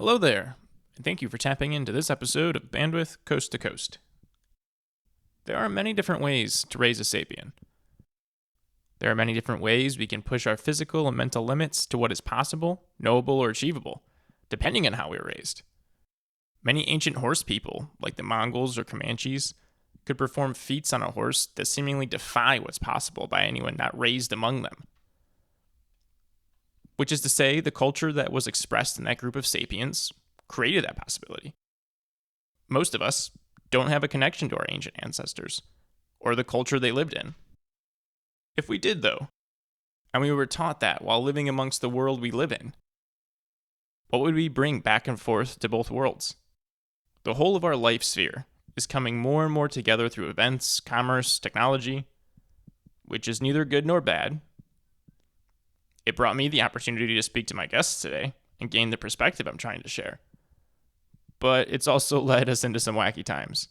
Hello there, and thank you for tapping into this episode of Bandwidth Coast to Coast. There are many different ways to raise a sapien. There are many different ways we can push our physical and mental limits to what is possible, knowable, or achievable, depending on how we were raised. Many ancient horse people, like the Mongols or Comanches, could perform feats on a horse that seemingly defy what's possible by anyone not raised among them. Which is to say, the culture that was expressed in that group of sapiens created that possibility. Most of us don't have a connection to our ancient ancestors, or the culture they lived in. If we did, though, and we were taught that while living amongst the world we live in, what would we bring back and forth to both worlds? The whole of our life sphere is coming more and more together through events, commerce, technology, which is neither good nor bad. It brought me the opportunity to speak to my guests today and gain the perspective I'm trying to share. But it's also led us into some wacky times.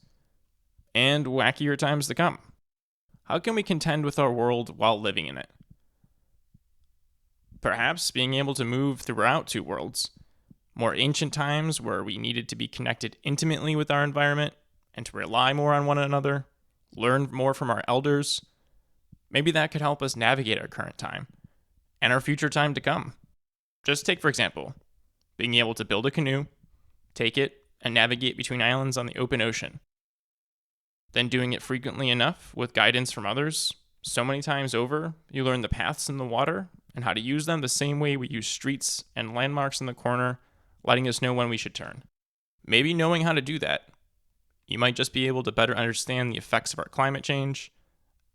And wackier times to come. How can we contend with our world while living in it? Perhaps being able to move throughout two worlds. More ancient times where we needed to be connected intimately with our environment and to rely more on one another, learn more from our elders. Maybe that could help us navigate our current time and our future time to come. Just take, for example, being able to build a canoe, take it, and navigate between islands on the open ocean. Then doing it frequently enough with guidance from others, so many times over, you learn the paths in the water and how to use them the same way we use streets and landmarks in the corner, letting us know when we should turn. Maybe knowing how to do that, you might just be able to better understand the effects of our climate change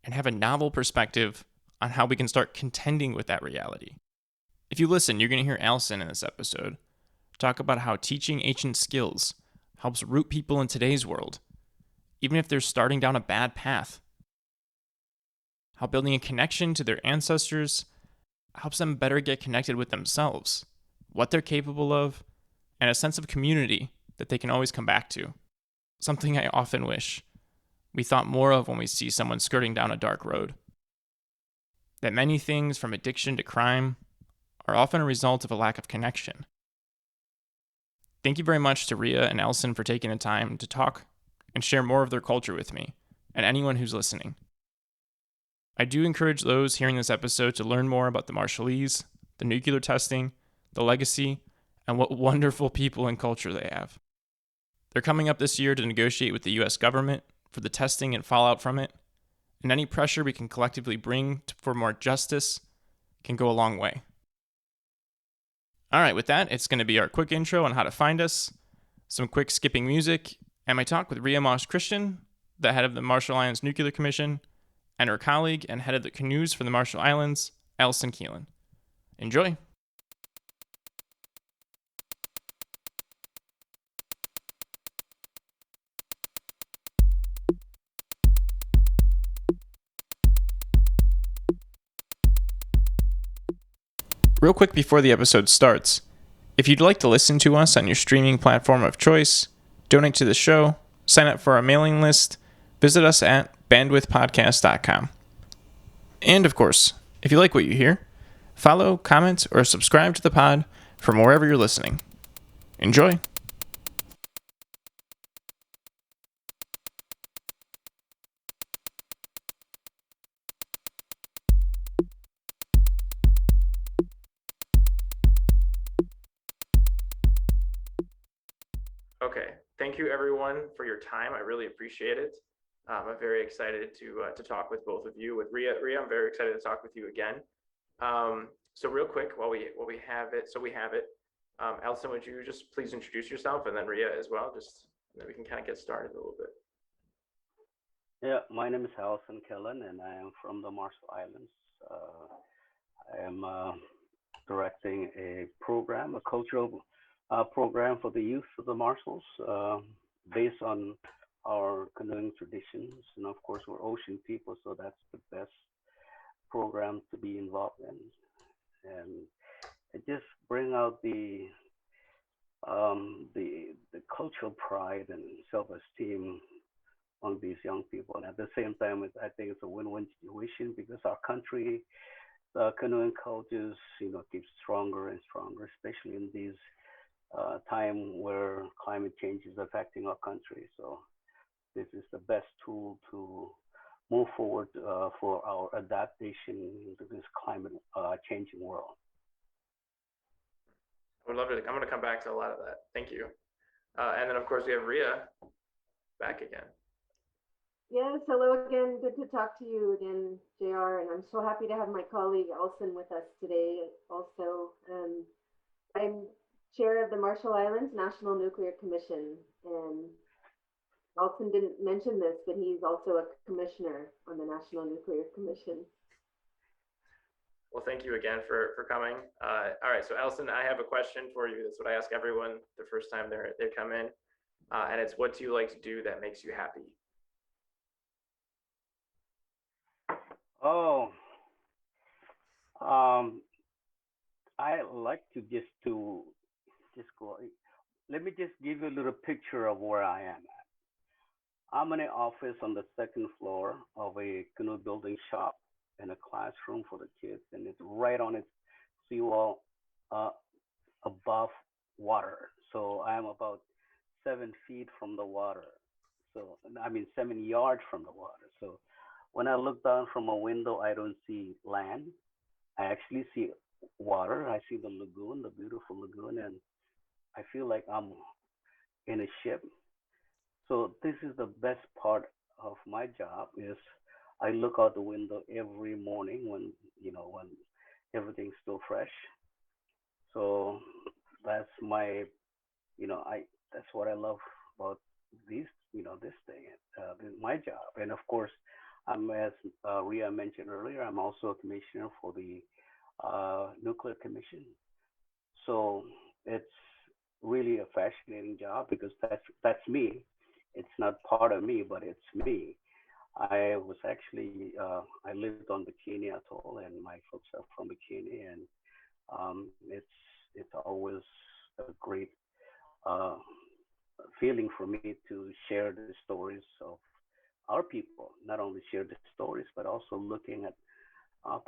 and have a novel perspective on how we can start contending with that reality. If you listen, you're going to hear Alson in this episode talk about how teaching ancient skills helps root people in today's world, even if they're starting down a bad path. How building a connection to their ancestors helps them better get connected with themselves, what they're capable of, and a sense of community that they can always come back to. Something I often wish we thought more of when we see someone skirting down a dark road. That many things, from addiction to crime, are often a result of a lack of connection. Thank you very much to Rhea and Alson for taking the time to talk and share more of their culture with me and anyone who's listening. I do encourage those hearing this episode to learn more about the Marshallese, the nuclear testing, the legacy, and what wonderful people and culture they have. They're coming up this year to negotiate with the U.S. government for the testing and fallout from it, and any pressure we can collectively bring for more justice can go a long way. All right, with that, it's going to be our quick intro on how to find us, some quick skipping music, and my talk with Rhea Moss-Christian, the head of the Marshall Islands Nuclear Commission, and her colleague and head of the Canoes for the Marshall Islands, Alson Kelen. Enjoy! Real quick before the episode starts, if you'd like to listen to us on your streaming platform of choice, donate to the show, sign up for our mailing list, visit us at bandwidthpodcast.com. And of course, if you like what you hear, follow, comment, or subscribe to the pod from wherever you're listening. Enjoy! Okay, thank you everyone for your time. I really appreciate it. I'm very excited to talk with both of you. With Rhea, I'm very excited to talk with you again. So real quick, while we have it, Alison, would you just please introduce yourself, and then Rhea as well, just then we can kind of get started a little bit. Yeah, my name is Alson Kelen, and I am from the Marshall Islands. I am directing a program, a cultural program for the youth of the Marshalls, based on our canoeing traditions. And of course, we're ocean people, so that's the best program to be involved in. And it just bring out the cultural pride and self-esteem among these young people. And at the same time, I think it's a win-win situation because our country, the canoeing cultures, keeps stronger and stronger, especially in these time where climate change is affecting our country. So this is the best tool to move forward for our adaptation into this climate changing world. I would love to. I'm going to come back to a lot of that. Thank you. And then, of course, we have Rhea back again. Yes, hello again. Good to talk to you again, JR. And I'm so happy to have my colleague Alson with us today also. I'm chair of the Marshall Islands National Nuclear Commission. And Alson didn't mention this, but he's also a commissioner on the National Nuclear Commission. Well, thank you again for coming. All right, so Alison, I have a question for you. That's what I ask everyone the first time they come in. And it's, what do you like to do that makes you happy? Oh, I like to just go. Let me just give you a little picture of where I am at. I'm in an office on the second floor of a canoe building shop and a classroom for the kids, and it's right on its seawall above water. So I'm about 7 feet from the water. So I mean 7 yards from the water. So when I look down from a window, I don't see land. I actually see water. I see the lagoon, the beautiful lagoon, and I feel like I'm in a ship. So this is the best part of my job is I look out the window every morning when everything's still fresh. So that's my I that's what I love about these this thing, this my job. And of course, I'm as Rhea mentioned earlier, I'm also a commissioner for the Nuclear Commission. So it's really a fascinating job because that's me. It's not part of me, but it's me. I was actually I lived on Bikini Atoll, and my folks are from Bikini, and it's always a great uh, feeling for me to share the stories of our people. Not only share the stories, but also looking at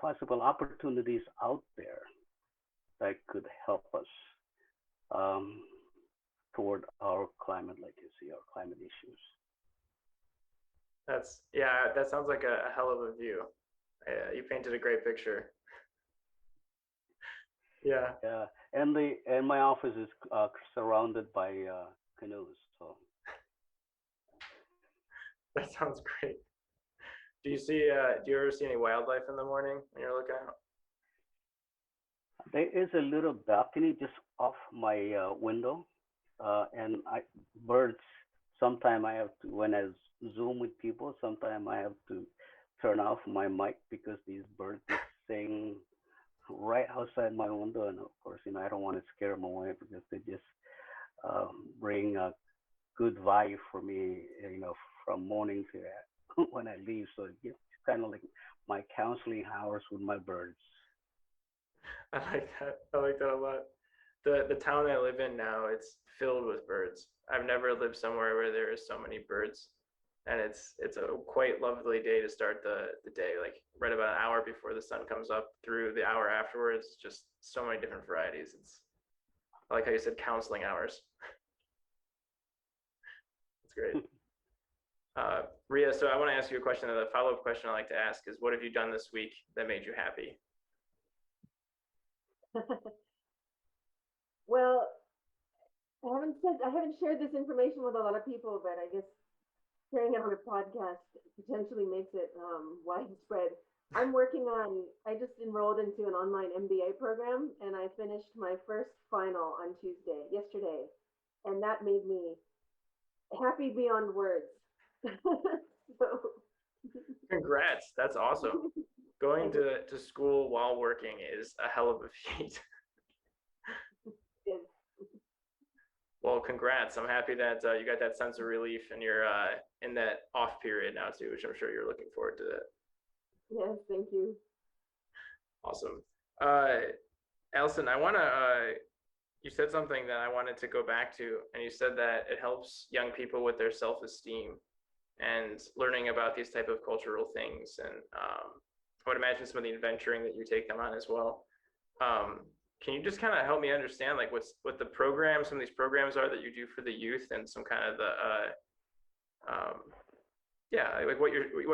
possible opportunities out there that could help us um, toward our climate legacy, our climate issues. That sounds like a hell of a view. You painted a great picture. Yeah. Yeah, and my office is surrounded by canoes. So That sounds great. Do you ever see any wildlife in the morning when you're looking out? there is a little balcony just off my window, and birds. Sometimes I have to when I Zoom with people. Sometimes I have to turn off my mic because these birds just sing right outside my window, and of course, I don't want to scare them away because they just bring a good vibe for me, from morning to when I leave. So it's kind of like my counseling hours with my birds. I like that. I like that a lot. The town I live in now, it's filled with birds. I've never lived somewhere where there is so many birds. And it's a quite lovely day to start the day, like right about an hour before the sun comes up through the hour afterwards, just so many different varieties. I like how you said counseling hours. It's great. Rhea, so I want to ask you a question. The follow-up question I like to ask is, what have you done this week that made you happy? Well, I haven't shared this information with a lot of people, but I guess sharing it on a podcast potentially makes it widespread. I just enrolled into an online MBA program, and I finished my first final on yesterday, and that made me happy beyond words. So, Congrats. That's awesome. Going to school while working is a hell of a feat. yes. Well, congrats. I'm happy that you got that sense of relief and you're in that off period now too, which I'm sure you're looking forward to that. Yes, thank you. Awesome. Alison, you said something that I wanted to go back to, and you said that it helps young people with their self-esteem and learning about these type of cultural things. And I would imagine some of the adventuring that you take them on as well. Can you just kind of help me understand like what the programs, some of these programs are that you do for the youth, and some kind of the um, yeah, like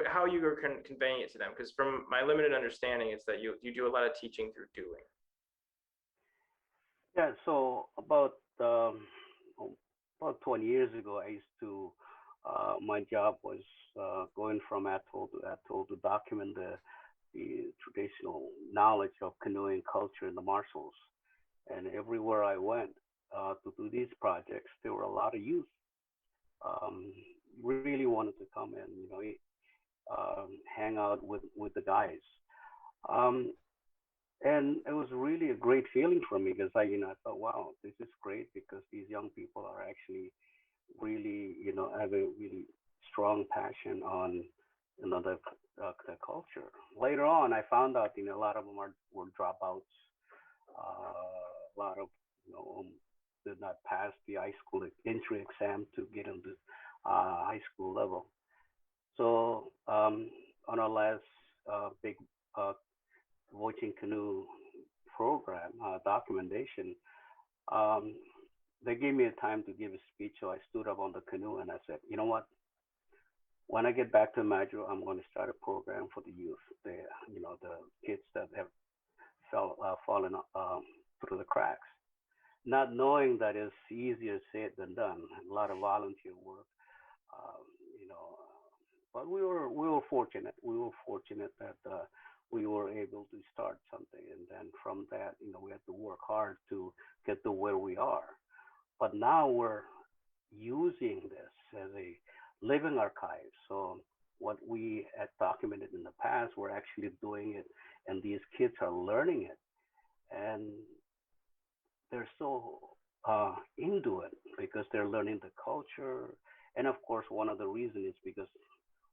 how you are conveying it to them? Because from my limited understanding, it's that you do a lot of teaching through doing. Yeah, so about 20 years ago, I used to my job was going from atoll to atoll to document the traditional knowledge of canoeing culture in the Marshalls. And everywhere I went to do these projects, there were a lot of youth um, really wanted to come and hang out with the guys. Um, and it was really a great feeling for me because I thought, wow, this is great because these young people are actually really have a really strong passion on the culture. Later on, I found out a lot of them were dropouts. A lot of did not pass the high school entry exam to get into high school level. So on our last big uh, watching canoe program documentation, um, they gave me a time to give a speech. So I stood up on the canoe and I said, you know what? When I get back to Madro, I'm going to start a program for the youth, the kids that have fallen through the cracks. Not knowing that it's easier said than done. A lot of volunteer work, um, you know. But we were fortunate. We were fortunate that we were able to start something, and then from that, we had to work hard to get to where we are. But now we're using this as a living archive. So what we had documented in the past, we're actually doing it, and these kids are learning it, and they're so into it because they're learning the culture. And of course, one of the reasons is because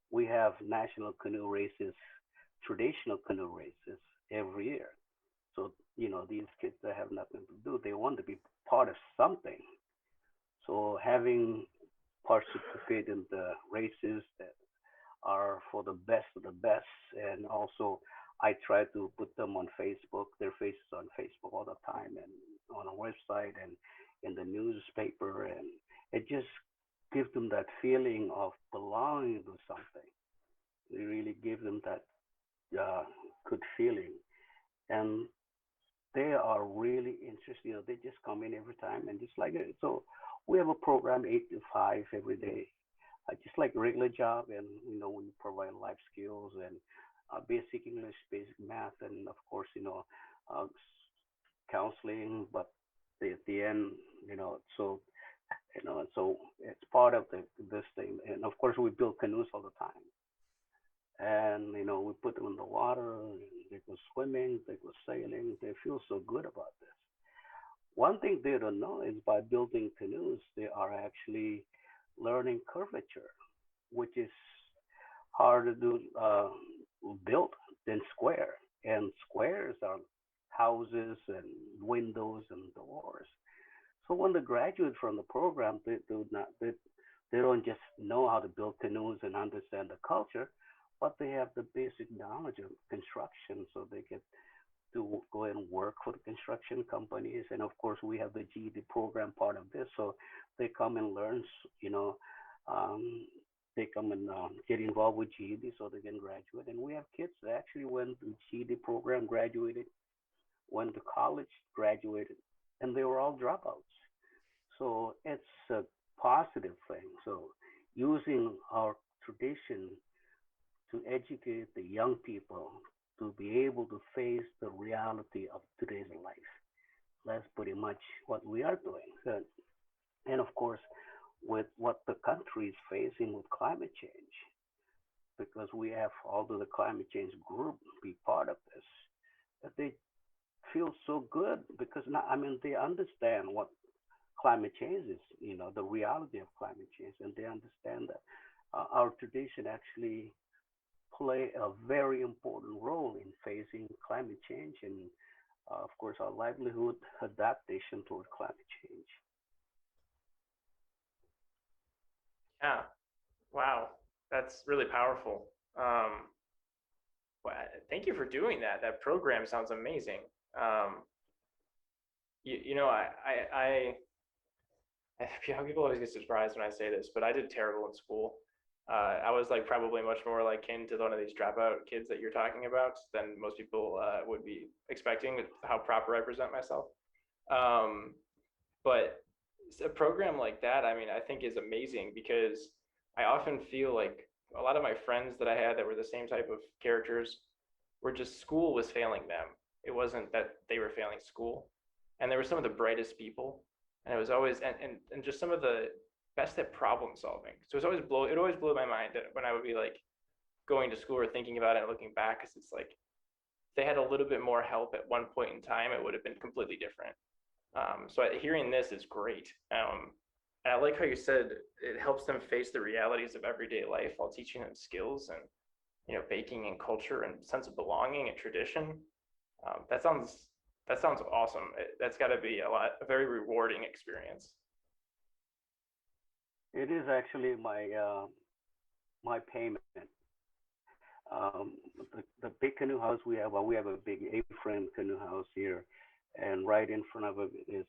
we have national canoe races, traditional canoe races every year. So, these kids that have nothing to do, they want to be part of something. So having participate in the races that are for the best of the best, and also I try to put them on Facebook, their faces on Facebook all the time, and on a website and in the newspaper, and it just gives them that feeling of belonging to something. It really gives them that uh, good feeling, and they are really interested. They just come in every time and just like it. So we have a program 8 to 5 every day, just like a regular job, and we provide life skills and basic English, basic math, and of course uh, counseling. But at the end, so it's part of this thing. And of course, we build canoes all the time, and we put them in the water. And they go swimming, they go sailing. They feel so good about this. One thing they don't know is by building canoes, they are actually learning curvature, which is harder to build than square. And squares are houses and windows and doors. So when they graduate from the program, they do not they don't just know how to build canoes and understand the culture, but they have the basic knowledge of construction, so they get to go and work for the construction companies. And of course, we have the GED program part of this, so they come and learn, you know, um, they come and get involved with GED so they can graduate. And we have kids that actually went to GED program, graduated, went to college, graduated, and they were all dropouts. So it's a positive thing. So using our tradition to educate the young people to be able to face the reality of today's life. That's pretty much what we are doing. So, and of course, with what the country is facing with climate change, because we have all of the climate change group be part of this, that they feel so good because now, I mean, they understand what climate change is, the reality of climate change, and they understand that our tradition actually play a very important role in facing climate change and, of course, our livelihood adaptation toward climate change. Yeah. Wow. That's really powerful. Um, well, thank you for doing that. That program sounds amazing. Um, you know, people always get surprised when I say this, but I did terrible in school. I was like probably much more like kin to one of these dropout kids that you're talking about than most people would be expecting with how proper I present myself. Um, but a program like that, I mean, I think is amazing because I often feel like a lot of my friends that I had that were the same type of characters were just school was failing them. It wasn't that they were failing school. And they were some of the brightest people. And it was always and just some of the best at problem solving. So it always blew my mind that when I would be like going to school or thinking about it and looking back, because it's like if they had a little bit more help at one point in time, it would have been completely different. Hearing this is great. And I like how you said it helps them face the realities of everyday life while teaching them skills and baking and culture and sense of belonging and tradition. Um, that sounds that sounds awesome. That's got to be a very rewarding experience. It is actually my payment. The big canoe house we have, well, we have a big A-frame canoe house here, and right in front of it is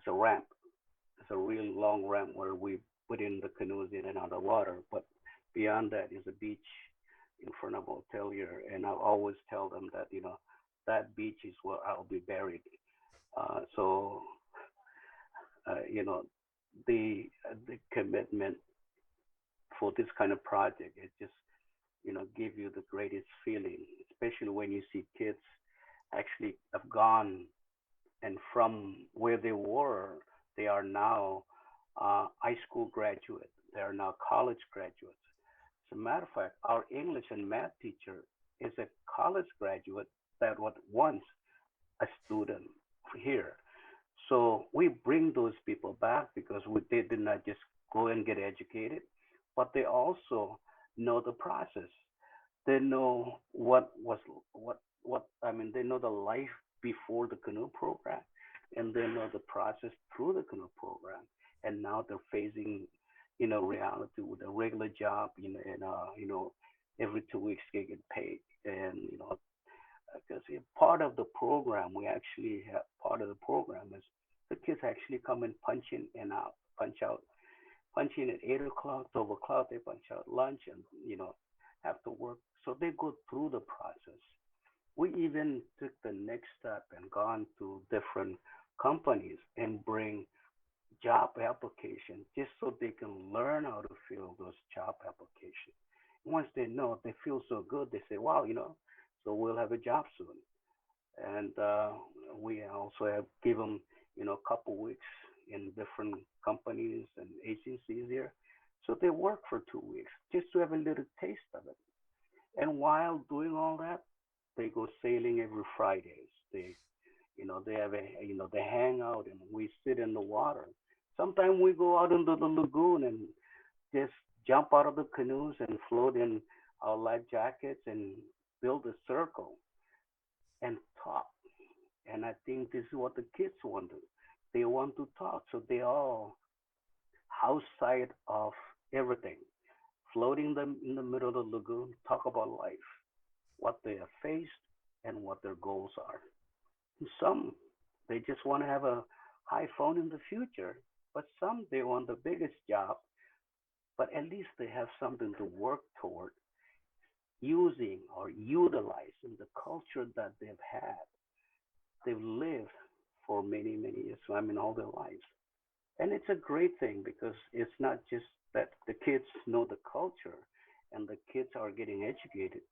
a ramp. It's a real long ramp where we put in the canoes in and out of water. But beyond that is a beach in front of a hotel here, and I always tell them that that beach is where I'll be buried. So you know the commitment for this kind of project it just give you the greatest feeling, especially when you see kids actually have gone and from where they were, they are now high school graduates. They are now college graduates. As a matter of fact, our English and math teacher is a college graduate that was once a student here. So we bring those people back because they did not just go and get educated, but they also know the process. They know what I mean. They know the life before the canoe program, and they know the process through the canoe program. And now they're facing, reality with a regular job, and every 2 weeks they get paid, and because part of the program, we actually have part of the program is the kids actually come and punch in and out, punch out, punch in at 8 o'clock, 12 o'clock, they punch out lunch and, have to work. So they go through the process. We even took the next step and gone to different companies and bring job application just so they can learn how to fill those job applications. Once they know, they feel so good, they say, wow, so we'll have a job soon. And we also have given a couple weeks in different companies and agencies here. So they work for 2 weeks just to have a little taste of it. And while doing all that, they go sailing every Fridays. They have they hang out and we sit in the water. Sometimes we go out into the lagoon and just jump out of the canoes and float in our life jackets and build a circle and talk. And I think this is what the kids want to. They want to talk, so they all outside of everything, floating them in the middle of the lagoon, talk about life, what they have faced, and what their goals are. And some they just want to have a high phone in the future, but some they want the biggest job, but at least they have something to work toward, using or utilizing the culture that they've lived for many, many years. So I mean, all their lives. And it's a great thing because it's not just that the kids know the culture and the kids are getting educated,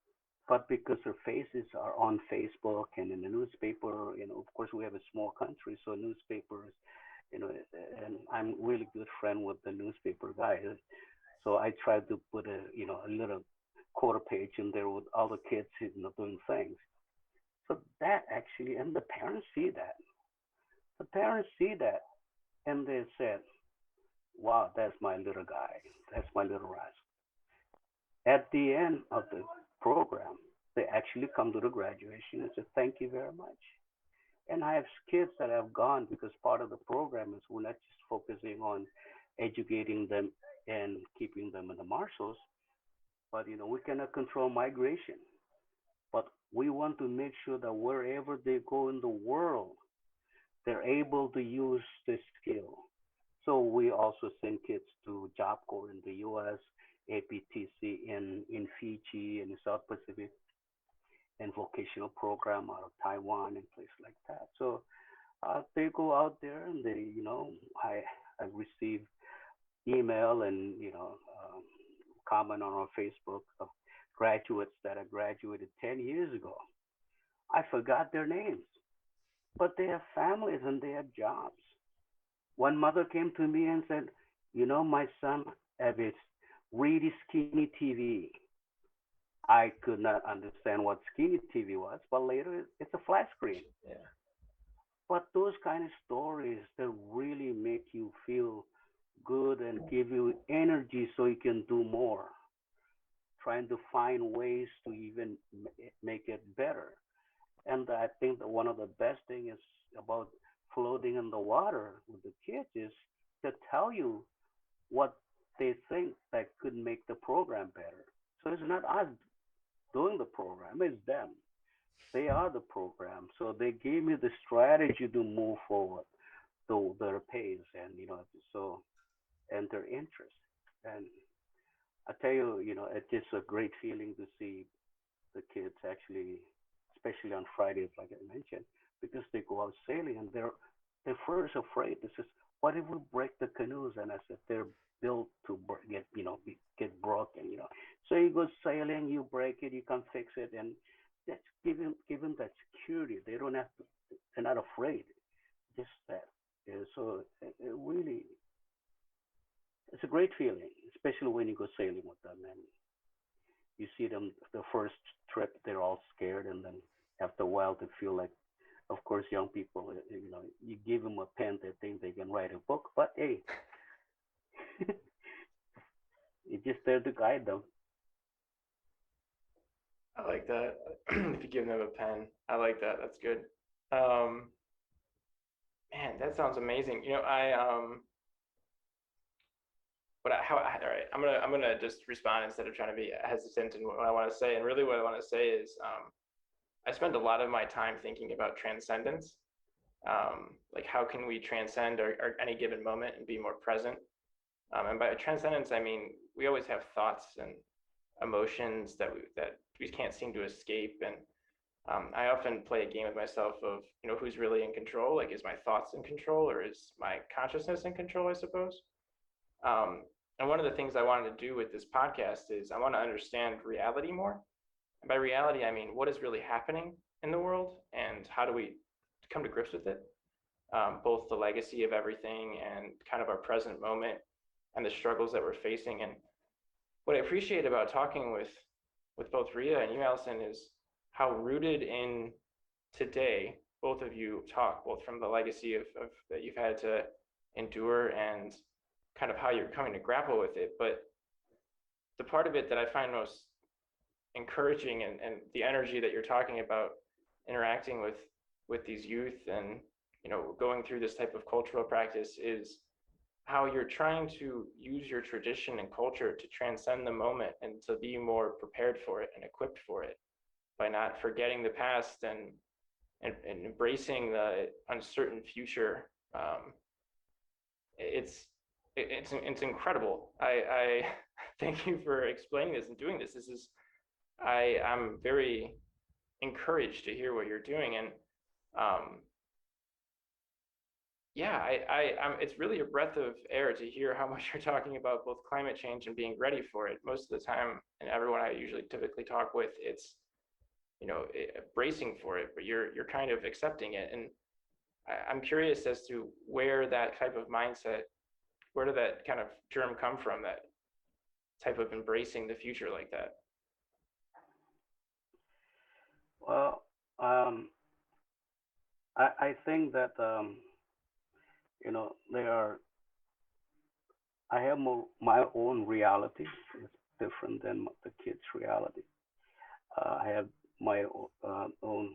but because their faces are on Facebook and in the newspaper, of course, we have a small country, so newspapers, and I'm really good friend with the newspaper guy. So I tried to put a little quarter page in there with all the kids, doing things. So that actually, and the parents see that. The parents see that, and they said, "Wow, that's my little guy. That's my little rascal." At the end of the program, they actually come to the graduation and say, "Thank you very much." And I have kids that have gone because part of the program is we're not just focusing on educating them and keeping them in the marshals, but we cannot control migration. But we want to make sure that wherever they go in the world, they're able to use the skill. So we also send kids to Job Corps in the U.S., APTC in Fiji and the South Pacific, and vocational program out of Taiwan and places like that. So they go out there and I receive email and comment on our Facebook of graduates that I graduated 10 years ago. I forgot their names, but they have families and they have jobs. One mother came to me and said, my son has a really skinny TV. I could not understand what skinny TV was, but later it's a flat screen. Yeah. But those kind of stories that really make you feel good and give you energy so you can do more, trying to find ways to even make it better. And I think that one of the best thing is about floating in the water with the kids is to tell you what they think that could make the program better. So it's not us doing the program, it's them. They are the program. So they gave me the strategy to move forward, to their pace and so and their interest. And I tell you, it's just a great feeling to see the kids actually, especially on Fridays, like I mentioned, because they go out sailing and they're first afraid. This is what if we break the canoes? And I said they're built to get broken. So you go sailing, you break it, you can fix it, and that's give them that security. They don't have to. They're not afraid. Just that. Yeah, so it really, it's a great feeling, especially when you go sailing with them and you see them the first trip they're all scared and then after a while they feel like, of course, young people, you give them a pen, they think they can write a book, but hey, you're just there to guide them. I like that. If you give them a pen, I like that. That's good. Um, Man, that sounds amazing. All right, I'm gonna just respond instead of trying to be hesitant in what I want to say. And really, what I want to say is, I spend a lot of my time thinking about transcendence. Like how can we transcend our any given moment and be more present? And by transcendence, I mean we always have thoughts and emotions that we can't seem to escape. And I often play a game with myself of who's really in control. Like, is my thoughts in control or is my consciousness in control? I suppose. Um, and one of the things I wanted to do with this podcast is I want to understand reality more. And by reality, I mean what is really happening in the world and how do we come to grips with it? Both the legacy of everything and kind of our present moment and the struggles that we're facing. And what I appreciate about talking with both Rhea and you, Alison, is how rooted in today both of you talk, both from the legacy of that you've had to endure and kind of how you're coming to grapple with it. But the part of it that I find most encouraging and the energy that you're talking about interacting with these youth and going through this type of cultural practice is how you're trying to use your tradition and culture to transcend the moment and to be more prepared for it and equipped for it by not forgetting the past and embracing the uncertain future. Um, it's it's incredible. I thank you for explaining this and doing this. I'm very encouraged to hear what you're doing. And um, yeah, it's really a breath of air to hear how much you're talking about both climate change and being ready for it. Most of the time, and everyone I usually typically talk with, it's bracing for it, but you're kind of accepting it. And I'm curious as to where that type of mindset, where did that kind of germ come from? That type of embracing the future like that. Well, I think that there are. I have my own reality. It's different than the kids' reality. I have my own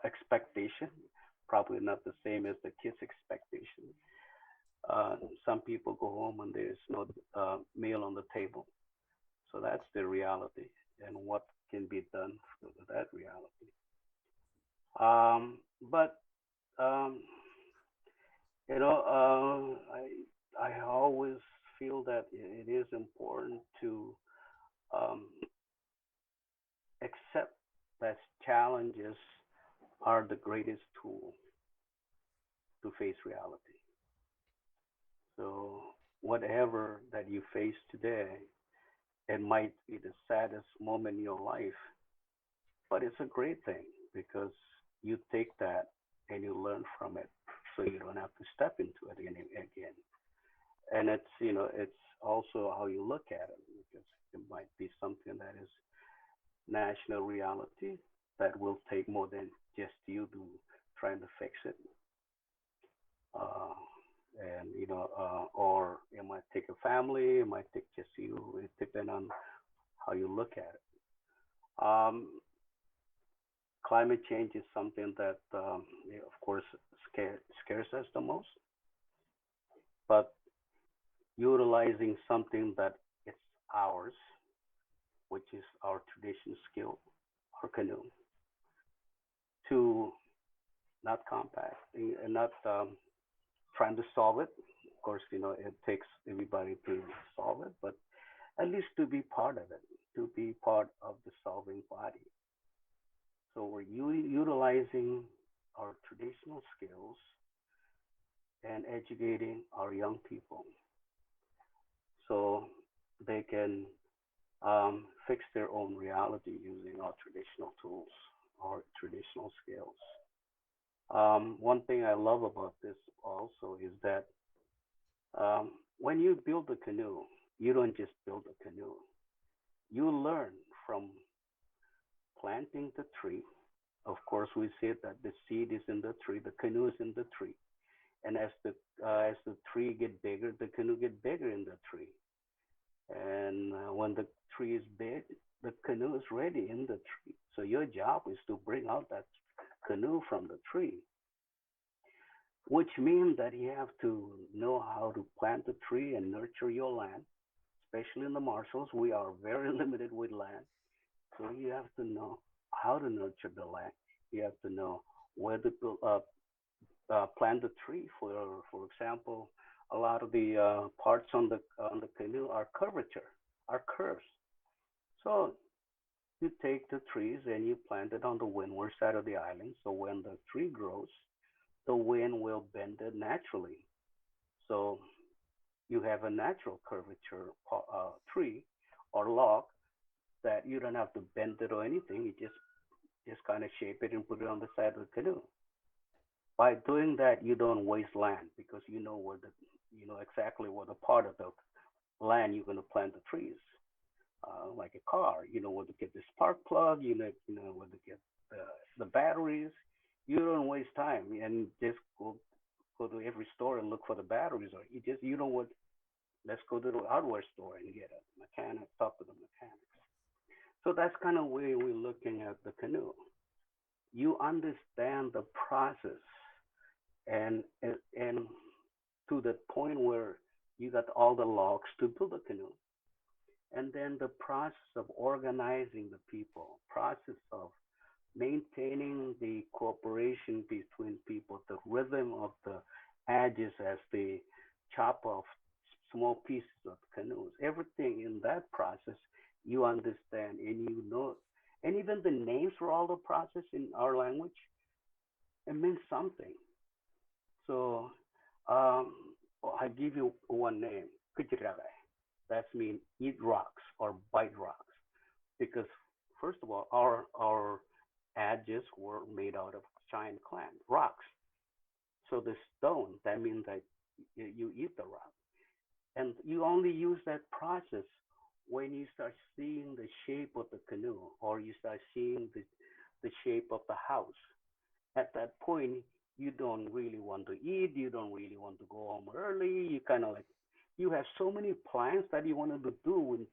expectation, probably not the same as the kids' expectation. Some people go home and there's no meal on the table, so that's the reality, and what can be done with that reality. But Um, I always feel that it is important to um, accept that challenges are the greatest tool to face reality. So whatever that you face today, it might be the saddest moment in your life, but it's a great thing because you take that and you learn from it, so you don't have to step into it again. And it's also how you look at it because it might be something that is national reality that will take more than just you to trying to fix it. Uh, or it might take a family, it might take just you. It depends on how you look at it. Climate change is something that, of course, scares us the most. But utilizing something that it's ours, which is our traditional skill, our canoe, to not compact and not trying to solve it. Of course, it takes everybody to solve it, but at least to be part of it, to be part of the solving body. So we're utilizing our traditional skills and educating our young people so they can fix their own reality using our traditional tools, our traditional skills. One thing I love about this also is that when you build a canoe, you don't just build a canoe. You learn from planting the tree. Of course, we said that the seed is in the tree, the canoe is in the tree, and as the tree get bigger, the canoe get bigger in the tree. And when the tree is big, the canoe is ready in the tree. So your job is to bring out that canoe from the tree, which means that you have to know how to plant the tree and nurture your land. Especially in the Marshalls, we are very limited with land. So you have to know how to nurture the land. You have to know where to plant the tree. For example, a lot of the parts on the canoe are curvature, are curves. So you take the trees and you plant it on the windward side of the island. So when the tree grows, the wind will bend it naturally. So you have a natural curvature tree or log that you don't have to bend it or anything. You just kind of shape it and put it on the side of the canoe. By doing that, you don't waste land because you know exactly what the part of the land you're going to plant the trees. Like a car, you know where to get the spark plug, you know where to get the batteries. You don't waste time and just go to every store and look for the batteries, or you know what? Let's go to the hardware store and get a mechanic, talk to the mechanics. So that's kind of way we're looking at the canoe. You understand the process, and to the point where you got all the logs to build a canoe, and then the process of organizing the people, process of maintaining the cooperation between people, the rhythm of the edges as they chop off small pieces of canoes, everything in that process you understand and you know, and even the names for all the process in our language, it means something. So um, I give you one name, Kujiragai. That's mean eat rocks or bite rocks because first of all, our edges were made out of giant clam rocks. So the stone that means that you eat the rock, and you only use that process when you start seeing the shape of the canoe or you start seeing the shape of the house. At that point, you don't really want to eat. You don't really want to go home early. You kind of like you have so many plans that you wanted to do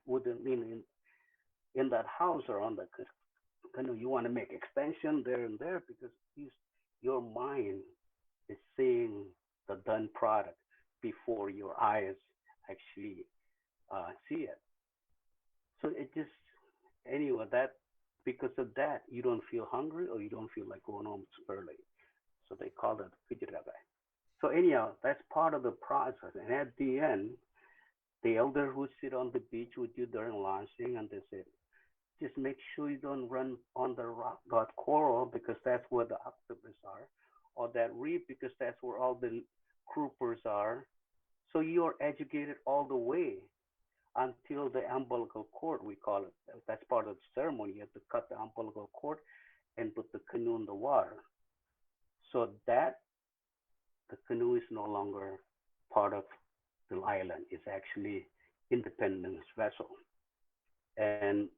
in that house or on the canoe. You want to make extension there and there because your mind is seeing the done product before your eyes actually see it. So it just anyway that because of that you don't feel hungry or you don't feel like going home early. So they call it Vijayaraga. So anyhow, that's part of the process. And at the end, the elder would sit on the beach with you during launching, and they said, just make sure you don't run on the rock, that coral, because that's where the octopus are, or that reef because that's where all the groupers are. So you're educated all the way until the umbilical cord, we call it. That's part of the ceremony. You have to cut the umbilical cord and put the canoe in the water. So that the canoe is no longer part of the island. It's actually independent vessel. And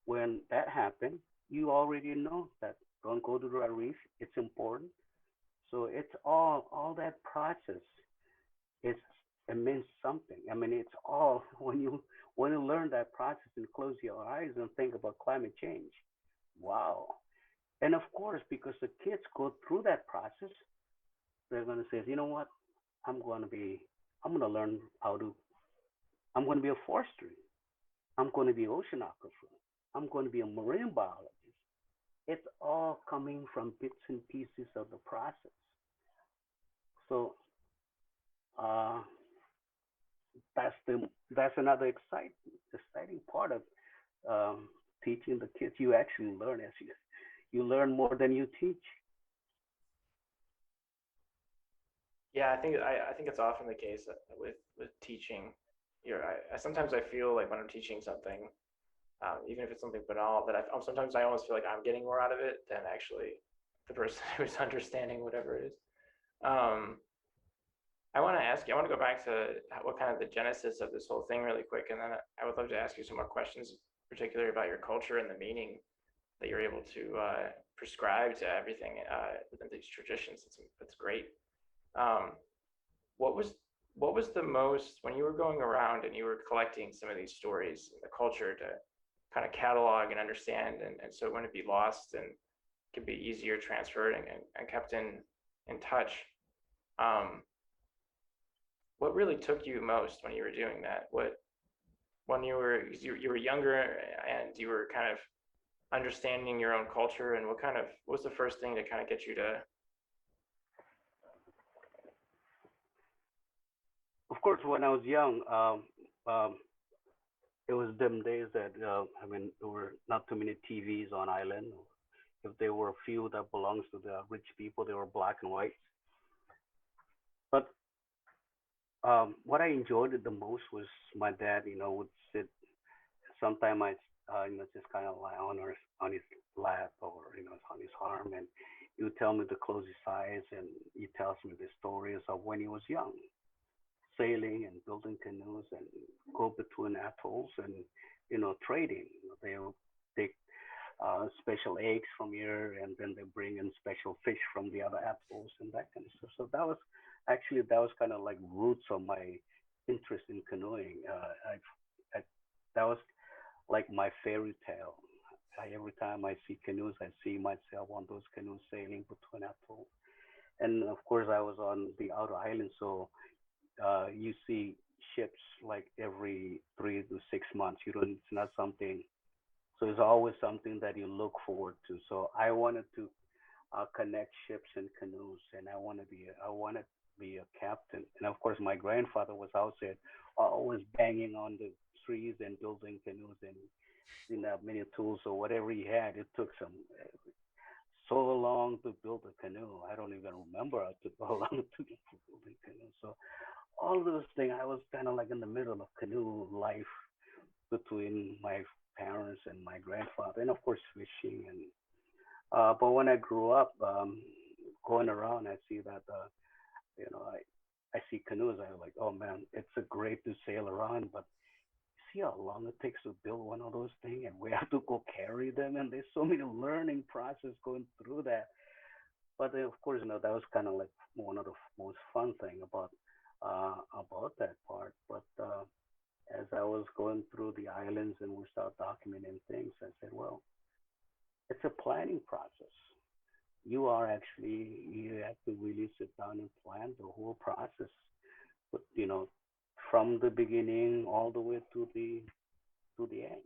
when that happened, you already know that don't go to the reef. It's important. So it's all that process is it means something. I mean, it's all when you learn that process and close your eyes and think about climate change. Wow. And of course, because the kids go through that process, they're going to say, you know what? I'm going to be, I'm going to learn how to, I'm going to be a forestry. I'm going to be oceanographer. I'm going to be a marine biologist. It's all coming from bits and pieces of the process. So uh, that's another exciting part of teaching the kids. You actually learn as you learn more than you teach. Yeah, I think it's often the case that with teaching. I sometimes I feel like when I'm teaching something, even if it's something banal, that sometimes I almost feel like I'm getting more out of it than actually the person who's understanding whatever it is. Um, I want to ask you. I want to go back to what kind of the genesis of this whole thing really quick, and then I would love to ask you some more questions, particularly about your culture and the meaning that you're able to prescribe to everything within these traditions. It's great. Um, what was what was the most when you were going around and you were collecting some of these stories and the culture to kind of catalog and understand and so it wouldn't be lost and could be easier transferred and kept in touch. Um, what really took you most when you were doing that? What when you were younger and you were kind of understanding your own culture and what was the first thing to kind of get you to Of course, when I was young, it was them days that I mean there were not too many TVs on island. If there were a few that belongs to the rich people, they were black and white. But what I enjoyed it the most was my dad. Would sit. Sometimes just kind of lie on his lap or on his arm, and he would tell me to close his eyes, and he tells me the stories of when he was young, sailing and building canoes and go between atolls and trading. They would take special eggs from here, and then they bring in special fish from the other atolls and that kind of stuff. So that was kind of like roots of my interest in canoeing. I that was like my fairy tale. Every time I see canoes, I see myself on those canoes sailing between atolls. And of course, I was on the outer island, so you see ships like every 3 to 6 months. You don't. It's not something. So it's always something that you look forward to. So I wanted to connect ships and canoes, and I wanted to be a captain. And of course, my grandfather was out there always banging on the trees and building canoes, and didn't have many tools. So whatever he had, it took some so long to build a canoe. I don't even remember how long it took for building canoe. So all those things, I was kind of like in the middle of canoe life between my parents and my grandfather, and of course fishing. And but when I grew up, going around, I see that I see canoes. I was like, oh man, it's a great to sail around, but see how long it takes to build one of those things, and we have to go carry them, and there's so many learning process going through that. But of course, that was kind of like one of the most fun thing about that part. But as I was going through the islands and we start documenting things, I said, well, it's a planning process. You have to really sit down and plan the whole process, but from the beginning all the way to the end.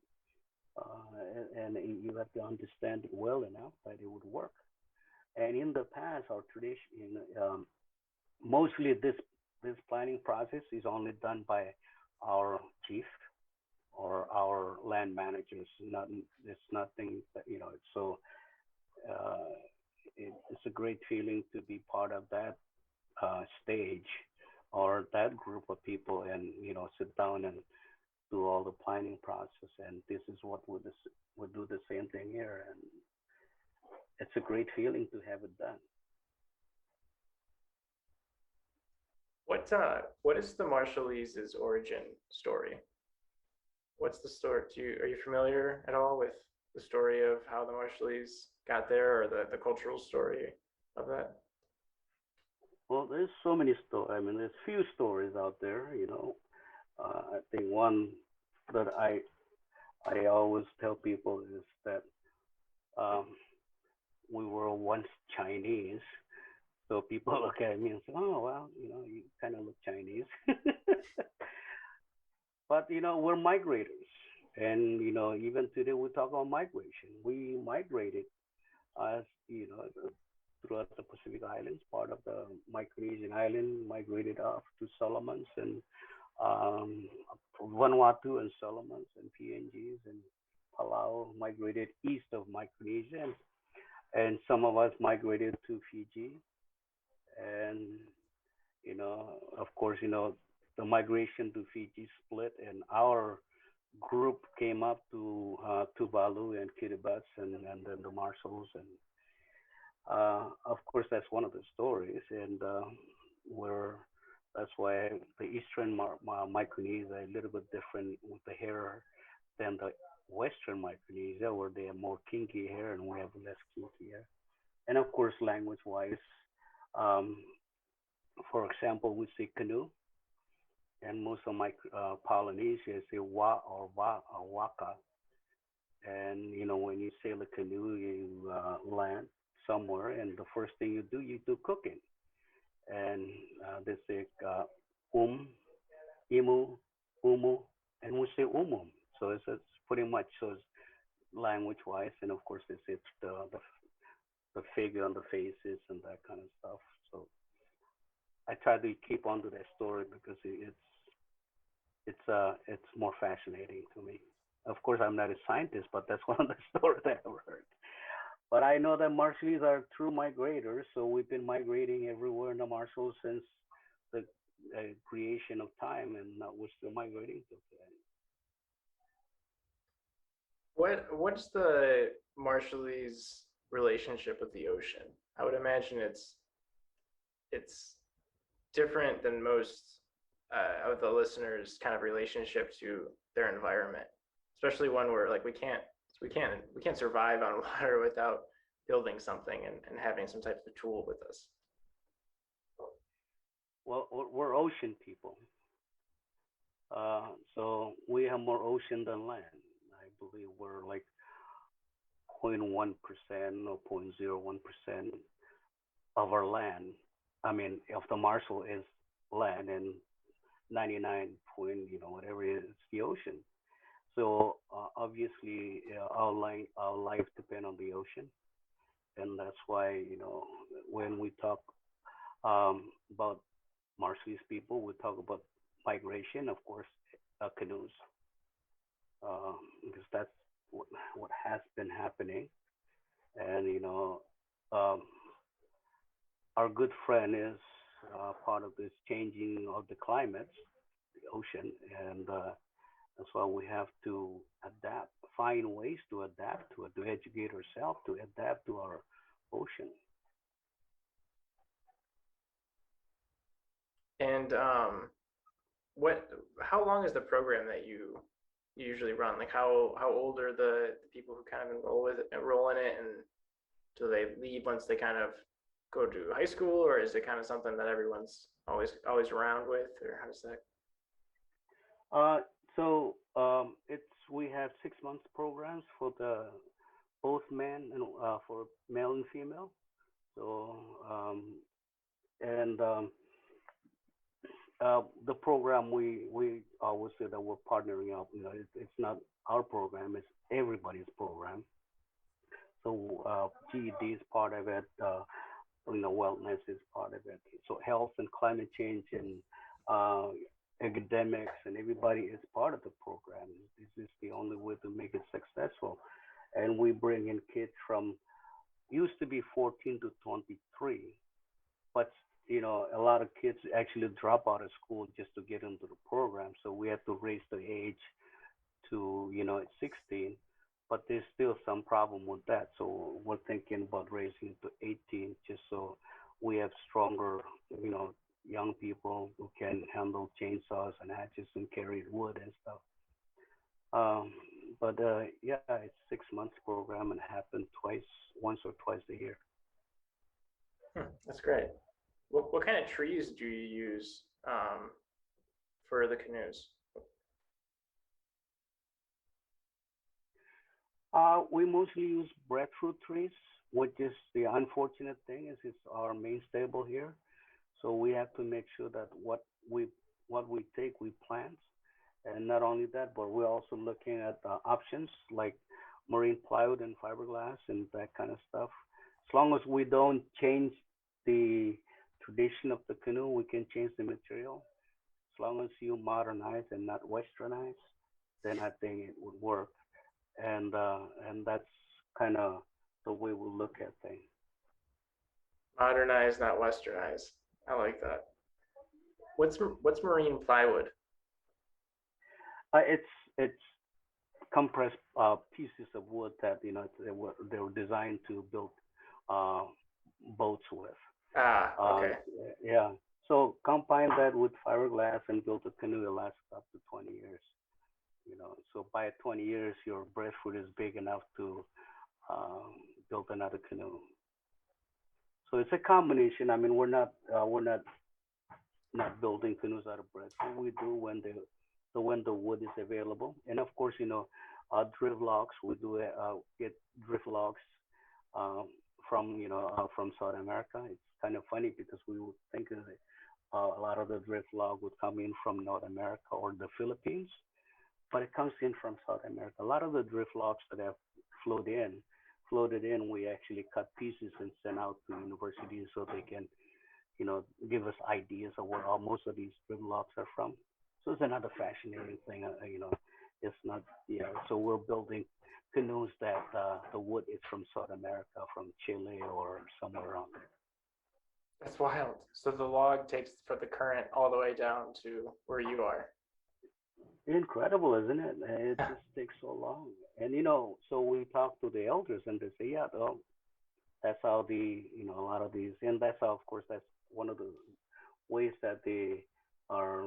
And you have to understand it well enough that it would work. And in the past, our tradition, mostly this planning process is only done by our chief or our land managers. Not it's nothing, so uh, it's a great feeling to be part of that stage or that group of people, and sit down and do all the planning process. And this is what we do the same thing here, and it's a great feeling to have it done. What is the Marshallese origin story? What's the story? Are you familiar at all with the story of how the Marshallese got there, or the cultural story of that? Well, there's so many stories. I mean, there's few stories out there. I think one that I always tell people is that um, we were once Chinese. So people look at me and say, "Oh, well, you kind of look Chinese." But we're migrators, and even today we talk about migration. We migrated as throughout the Pacific Islands, part of the Micronesian island, migrated off to Solomons and um, Vanuatu and Solomons and PNGs and Palau migrated east of Micronesia, and some of us migrated to Fiji, and of course, the migration to Fiji split, and our group came up to Tuvalu and Kiribati, and then the Marshalls, and of course that's one of the stories, and we're that's why the Eastern Micronesia are a little bit different with the hair than the Western Micronesia, where they have more kinky hair and we have less kinky hair. And of course, language-wise, um, for example, we say canoe, and most of my Polynesia say wa or va or waka. And when you sail a canoe, you land somewhere, and the first thing you do cooking. And they say um, imu, umu, and we say umum. So it's pretty much so it's language-wise, and of course it's the figure on the faces and that kind of stuff. So I try to keep on to that story because it's more fascinating to me. Of course, I'm not a scientist, but that's one of the stories that I've heard. But I know that Marshallese are true migrators, so we've been migrating everywhere in the Marshalls since the creation of time, and we're still migrating to today. What's the Marshallese relationship with the ocean? I would imagine it's different than most of the listeners' kind of relationship to their environment, especially one where like we can't survive on water without building something and having some type of tool with us. Well, we're ocean people, so we have more ocean than land. I believe we're like 0.1% or 0.01% of our land. I mean, of the Marshall is land, and 99 point, whatever it is, it's the ocean. So obviously, our life depend on the ocean, and that's why when we talk about Marshallese people, we talk about migration, of course, canoes, because that's what has been happening, and um, our good friend is part of this changing of the climates, the ocean, and that's why we have to adapt, find ways to adapt to it, to educate ourselves, to adapt to our ocean. And what how long is the program that you usually run? Like how old are the people who kind of enroll in it, and do they leave once they kind of go to high school, or is it kind of something that everyone's always around with, or how does that? Uh, so it's we have 6 months programs for the both men and for male and female. So and the program we always say that we're partnering up. It's not our program; it's everybody's program. So GED is part of it. Wellness is part of it. So health and climate change and uh, academics and everybody is part of the program. This is the only way to make it successful. And we bring in kids from used to be 14 to 23, but a lot of kids actually drop out of school just to get into the program. So we have to raise the age to 16, but there's still some problem with that. So we're thinking about raising it to 18, just so we have stronger, you know, young people who can handle chainsaws and hatchets and carry wood and stuff. Um, but yeah, it's 6 months program and happen once or twice a year. That's great. What kind of trees do you use for the canoes? We mostly use breadfruit trees, which is the unfortunate thing is it's our main stable here. So we have to make sure that what we take we plant, and not only that, but we're also looking at options like marine plywood and fiberglass and that kind of stuff. As long as we don't change the tradition of the canoe, we can change the material. As long as you modernize and not westernize, then I think it would work. And that's kind of the way we look at things. Modernize, not westernize. I like that. What's marine plywood? It's compressed pieces of wood that they were designed to build uh, boats with. Ah, Uh, okay. yeah. So combine that with fiberglass and build a canoe that lasts up to 20 years. So by 20 years, your breadfruit is big enough to um, build another canoe. So it's a combination. I mean, we're not building canoes out of breadfruit. We do when the wood is available, and of course, drift logs. We do get drift logs um, from South America. It's kind of funny because we would think that a lot of the drift log would come in from North America or the Philippines, but it comes in from South America. A lot of the drift logs that have floated in, we actually cut pieces and send out to universities so they can, give us ideas of where most of these drift logs are from. So it's another fascinating thing. It's not, yeah. So we're building canoes that the wood is from South America, from Chile or somewhere around there. That's wild. So the log takes for the current all the way down to where you are. Incredible, isn't it? It just takes so long. And so we talk to the elders and they say, yeah, well, that's how a lot of these, and that's how, of course, that's one of the ways that they are,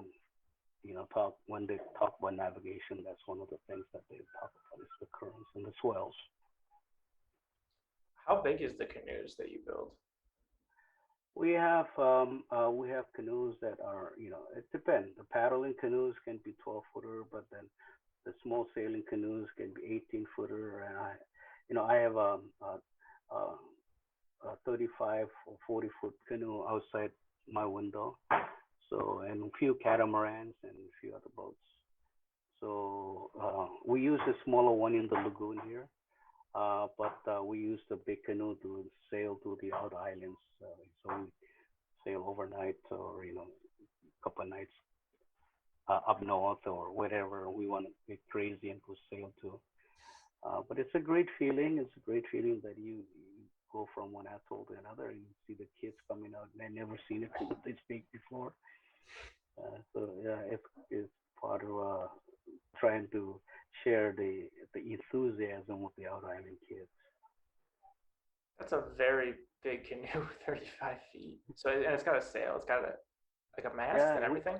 talk when they talk about navigation. That's one of the things that they talk about is the currents and the swells. How big is the canoes that you build? We have canoes that are, it depends. The paddling canoes can be 12-footer, but then the small sailing canoes can be 18-footer, and I have a 35 or 40-foot canoe outside my window. So, and a few catamarans and a few other boats. So we use a smaller one in the lagoon here, but we use the big canoe to sail to the outer islands. So we sail overnight or a couple of nights up north or wherever we want to get crazy and go sail to. But it's a great feeling. It's a great feeling that you go from one atoll to another and you see the kids coming out. And I never seen a kid this big before. So yeah, it's part of trying to share the enthusiasm with the out island kids. That's a very big canoe, 35 feet. So and it's got a sail. It's got like a mast Yeah, and everything.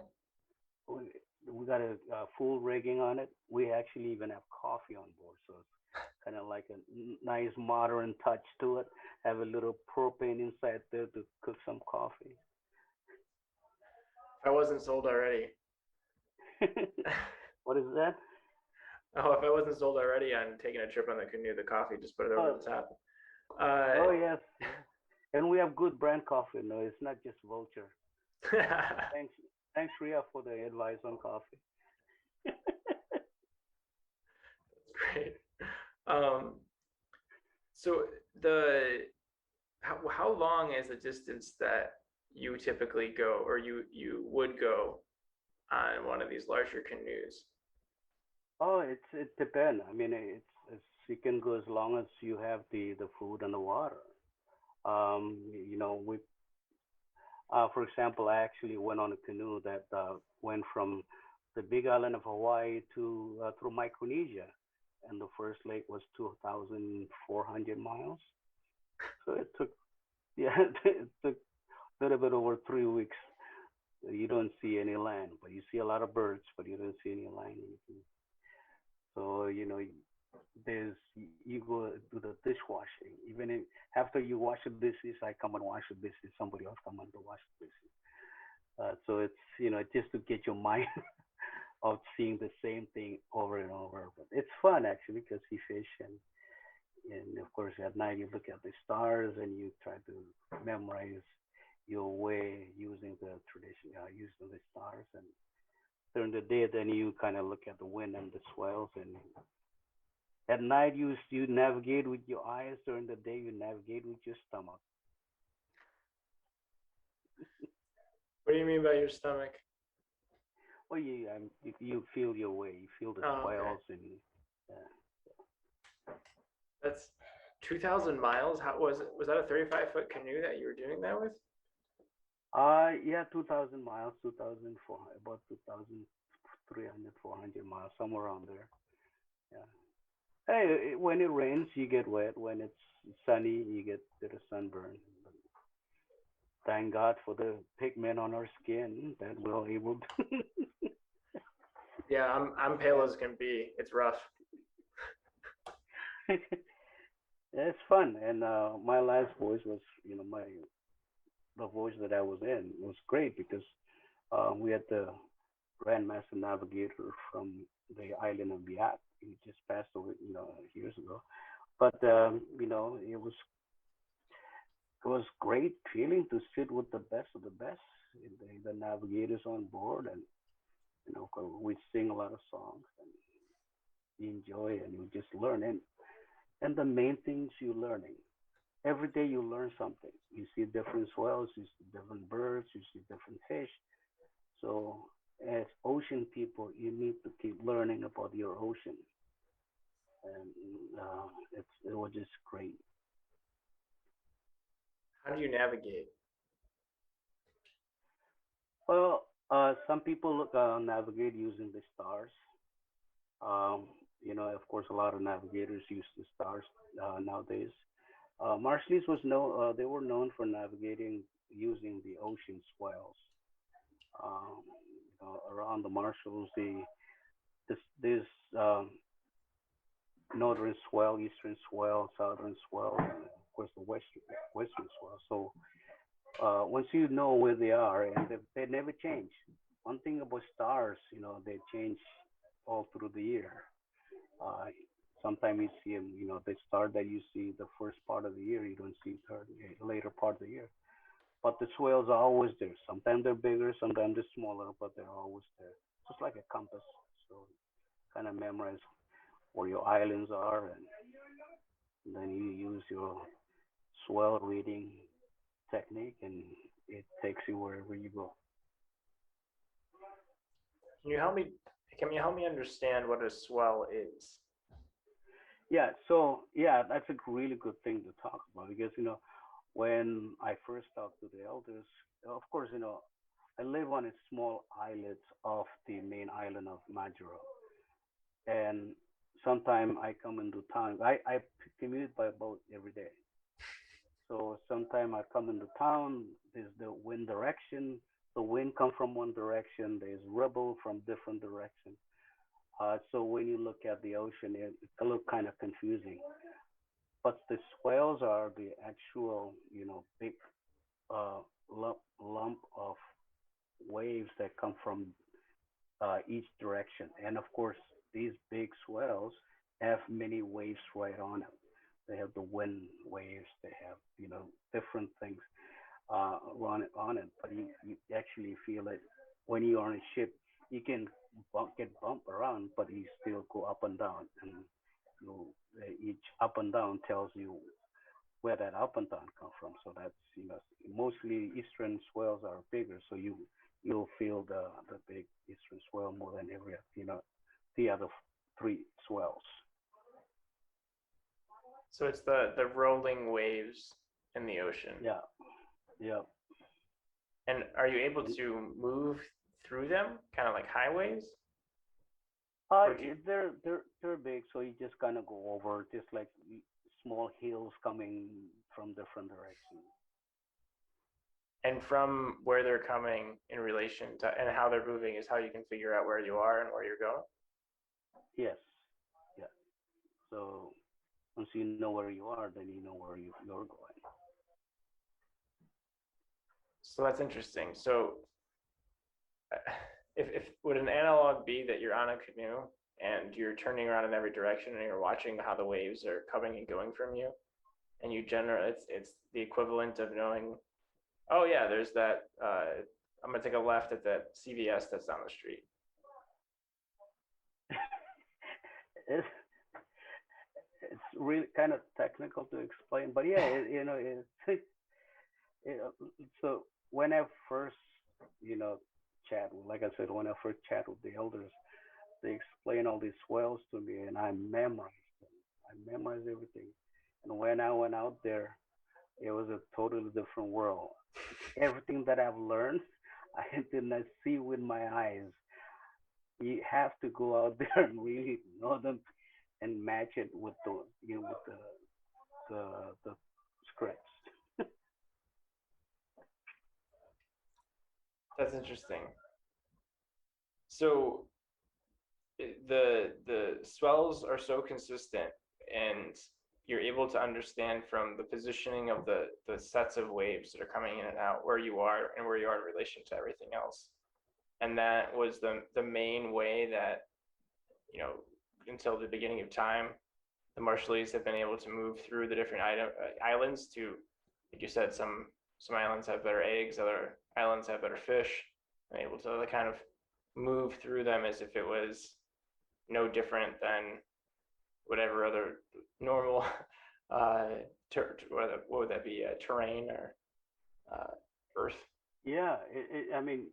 we we got a full rigging on it. We actually even have coffee on board, so it's kind of like a nice modern touch to it. Have a little propane inside there to cook some coffee. If I wasn't sold already. What is that? Oh, if I wasn't sold already on taking a trip on the canoe, the coffee, just put it over Oh, the top. oh yes, and we have good brand coffee. No, it's not just Vulture. Thanks, thanks Rhea for the advice on coffee. Great. Um, So the how long is the distance that you typically go, or you would go on one of these larger canoes? Oh, it depends. I mean, it's you can go as long as you have the food and the water. We for example, I actually went on a canoe that went from the Big Island of Hawaii to through Micronesia, and the first lake was 2,400 miles. So it took yeah, it took a little bit over 3 weeks. You don't see any land, but you see a lot of birds, but you don't see any land. So there's you go do the dishwashing. Even if, after you wash the dishes, I come and wash the dishes. Somebody else come and wash the dishes. So it's just to get your mind of seeing the same thing over and over. But it's fun actually because you fish and of course at night you look at the stars and you try to memorize your way using the tradition, using the stars. And during the day, then you kind of look at the wind and the swells. And at night you navigate with your eyes. During the day, you navigate with your stomach. What do you mean by your stomach? Well, you feel your way. You feel the Oh, okay. swells and uh, That's 2,000 miles. How was it? Was that a 35-foot canoe that you were doing that with? yeah, 2,000 miles, 2,400, about 2,300, 400 miles, somewhere around there. Yeah. Hey, when it rains, you get wet. When it's sunny, you get a bit of sunburn. But thank God for the pigment on our skin that we're able to. Yeah, I'm pale as can be. It's rough. It's fun, and my last voice was, my the voice that I was in was great because we had the Grandmaster Navigator from the island of Biak. He just passed away, years ago. But it was great feeling to sit with the best of the best, the navigators on board, and we sing a lot of songs and you enjoy and you just learn. And the main things you learning every day you learn something. You see different swells, you see different birds, you see different fish. So as ocean people, you need to keep learning about your ocean, and it was just great. How do you navigate? Well, some people navigate using the stars. Um, of course, a lot of navigators use the stars nowadays. Marshallese they were known for navigating using the ocean swells. Around the Marshalls, this northern swell, eastern swell, southern swell, and of course the western swell. So once you know where they are, and they never change. One thing about stars, they change all through the year. Uh, Sometimes you see them, the star that you see the first part of the year, you don't see third later part of the year. But the swells are always there. Sometimes they're bigger, sometimes they're smaller, but they're always there. Just like a compass. So kind of memorize where your islands are, and then you use your swell reading technique, and it takes you wherever you go. Can you help me? Can you help me understand what a swell is? Yeah, so yeah, that's a really good thing to talk about because when I first talked to the elders, of course I live on a small islet off the main island of Majuro, and sometimes I come into town. I commute by boat every day, so sometimes I come into town. There's the wind direction. The wind come from one direction. There's ripple from different direction. So when you look at the ocean, it look kind of confusing. But the swells are the actual, big lump of waves that come from each direction. And of course, these big swells have many waves right on it. They have the wind waves. They have, different things on it. But you actually feel it when you're on a ship. You can get bumped around, but you still go up and down. And each up and down tells you where that up and down come from. So that's mostly eastern swells are bigger, so you'll feel the big eastern swell more than every the other three swells. So it's the rolling waves in the ocean. Yeah, yeah. And are you able to move through them, kind of like highways? They're big, so you just kind of go over just like small hills coming from different directions. And from where they're coming in relation to and how they're moving is how you can figure out where you are and where you're going. Yes, yeah. So once you know where you are, then you know where you're going. So that's interesting. So if would an analog be that you're on a canoe and you're turning around in every direction and you're watching how the waves are coming and going from you, and you generate it's the equivalent of knowing, oh yeah, there's that. I'm gonna take a left at that CVS that's down the street. it's, it's really kind of technical to explain, but yeah, it, so when I first, chat, like I said, when I first chat with the elders, they explain all these swells to me, and I memorized them. I memorized everything, and when I went out there, it was a totally different world. Everything that I've learned, I did not see with my eyes. You have to go out there and really know them and match it with with the scripts. That's interesting. So the swells are so consistent, and you're able to understand from the positioning of the sets of waves that are coming in and out where you are and where you are in relation to everything else. And that was the main way that, until the beginning of time, the Marshallese have been able to move through the different islands to, like you said, some islands have better eggs, other islands have better fish, and able to kind of move through them as if it was no different than whatever other normal what would that be, terrain or earth. Yeah, I mean,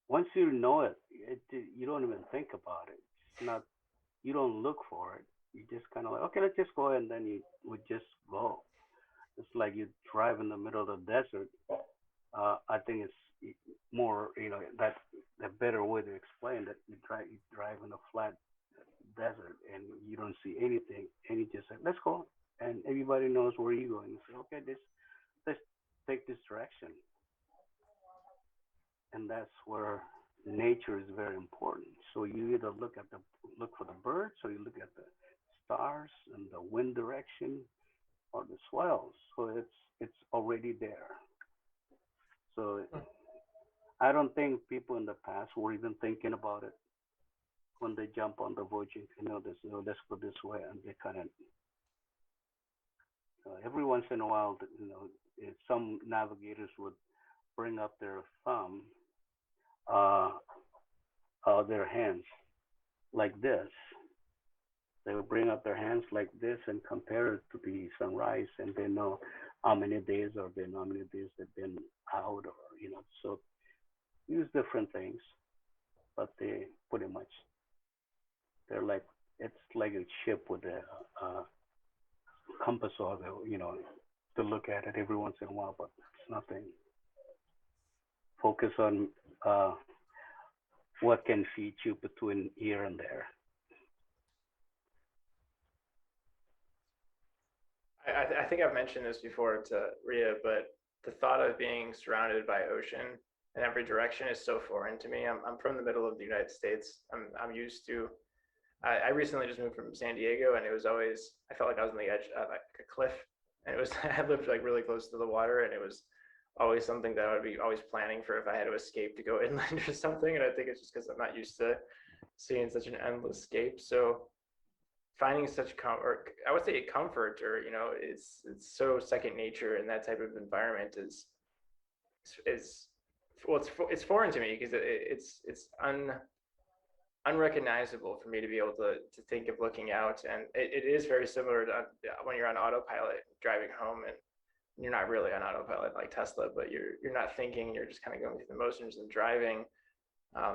once you know it, you don't even think about it. It's not, you don't look for it. You just kind of like, okay, let's just go, and then you would just go. It's like you drive in the middle of the desert. I think it's more, that the better way to explain that you drive in a flat desert and you don't see anything, and you just say, let's go, and everybody knows where you're going. You say, okay, let's take this direction, and that's where nature is very important. So you either look for the birds, or you look at the stars and the wind direction, or the swells. So it's already there. So I don't think people in the past were even thinking about it when they jump on the Virgin Canoe. They say, oh, let's go this way, and they kind of every once in a while, some navigators would bring up their thumb, uh, their hands like this. They would bring up their hands like this and compare it to the sunrise, and they know how many days they've been out, or so use different things, but they pretty much they're like, it's like a ship with a compass, or to look at it every once in a while, but it's nothing. Focus on what can feed you between here and there. I think I've mentioned this before to Rhea, but the thought of being surrounded by ocean in every direction is so foreign to me. I'm from the middle of the United States. I'm used to. I recently just moved from San Diego, and it was always, I felt like I was on the edge of like a cliff, and it was I lived like really close to the water, and it was always something that I would be always planning for if I had to escape to go inland or something. And I think it's just because I'm not used to seeing such an endless scape. So finding such comfort, I would say comfort, or it's so second nature in that type of environment is well, it's foreign to me because it's unrecognizable for me to be able to think of looking out. And it is very similar to when you're on autopilot driving home, and you're not really on autopilot like Tesla, but you're not thinking, you're just kind of going through the motions and driving.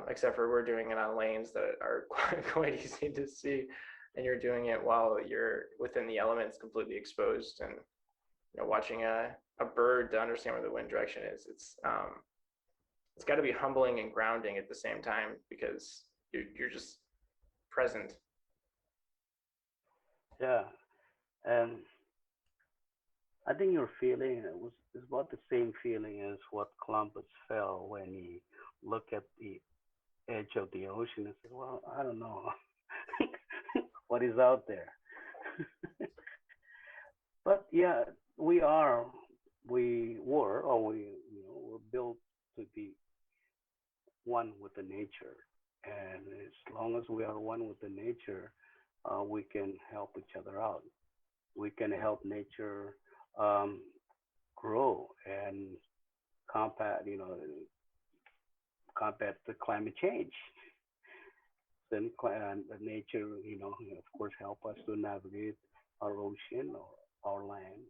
Except for we're doing it on lanes that are quite easy to see, and you're doing it while you're within the elements, completely exposed, and watching a bird to understand where the wind direction is. It's got to be humbling and grounding at the same time because you're just present. Yeah, and I think your feeling is about the same feeling as what Columbus felt when he looked at the edge of the ocean and said, "Well, I don't know what is out there." But yeah, we are, we were, or were built to be one with the nature, and as long as we are one with the nature, we can help each other out. We can help nature um, grow and combat, combat the climate change. Then nature, of course, help us to navigate our ocean or our land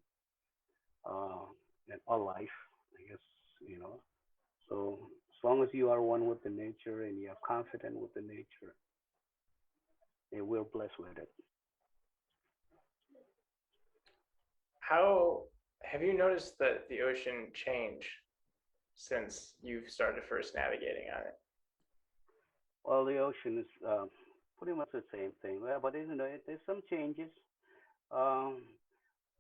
uh, and our life, I guess, you know. So as long as you are one with the nature and you are confident with the nature, and we're blessed with it. How have you noticed that the ocean change since you've started first navigating on it? Well, the ocean is pretty much the same thing. Well, but there's some changes. Um,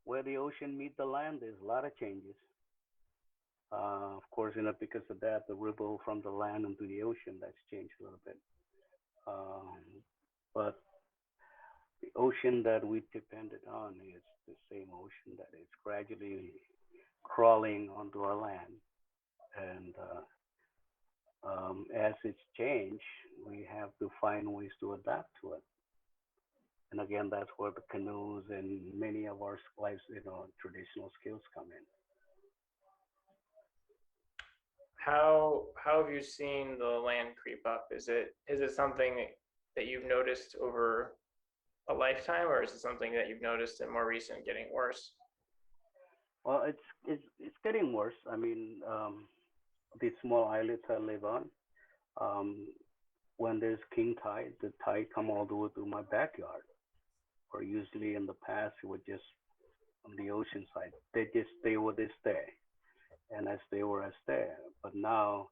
where the ocean meet the land, there's a lot of changes. Of course, because of that, the ripple from the land into the ocean that's changed a little bit. Um, but the ocean that we depended on is the same ocean that is gradually crawling onto our land. And as it's changed, we have to find ways to adapt to it. And again, that's where the canoes and many of our lives, traditional skills come in. How have you seen the land creep up? Is it something that you've noticed over a lifetime, or is it something that you've noticed in more recent getting worse? Well, it's getting worse. I mean, these small islets I live on, um, when there's king tide, the tide come all the way through my backyard. Or usually in the past, it would just on the ocean side. They just stay where they stay, and I stay where I stay. But now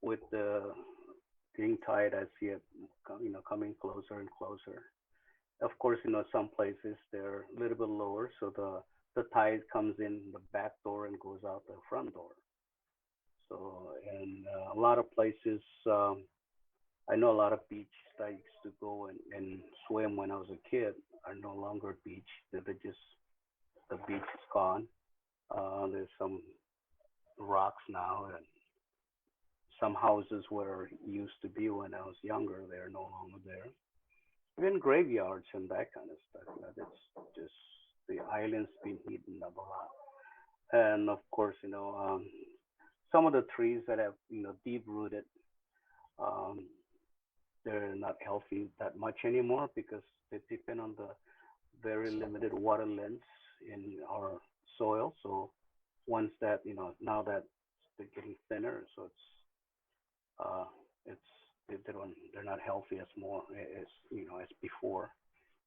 with the king tide, I see it, coming closer and closer. Of course, some places they're a little bit lower, so the tide comes in the back door and goes out the front door. So, and a lot of places, I know a lot of beaches that I used to go and swim when I was a kid are no longer beach. They're just the beach is gone. There's some rocks now, and some houses where it used to be when I was younger, they're no longer there. Even graveyards and that kind of stuff. That's just the island's been heating up a lot. And of course, some of the trees that have deep rooted, um, they're not healthy that much anymore because they depend on the very limited water lengths in our soil. So once that now that they're getting thinner, so uh, it's they're not healthy as more as as before.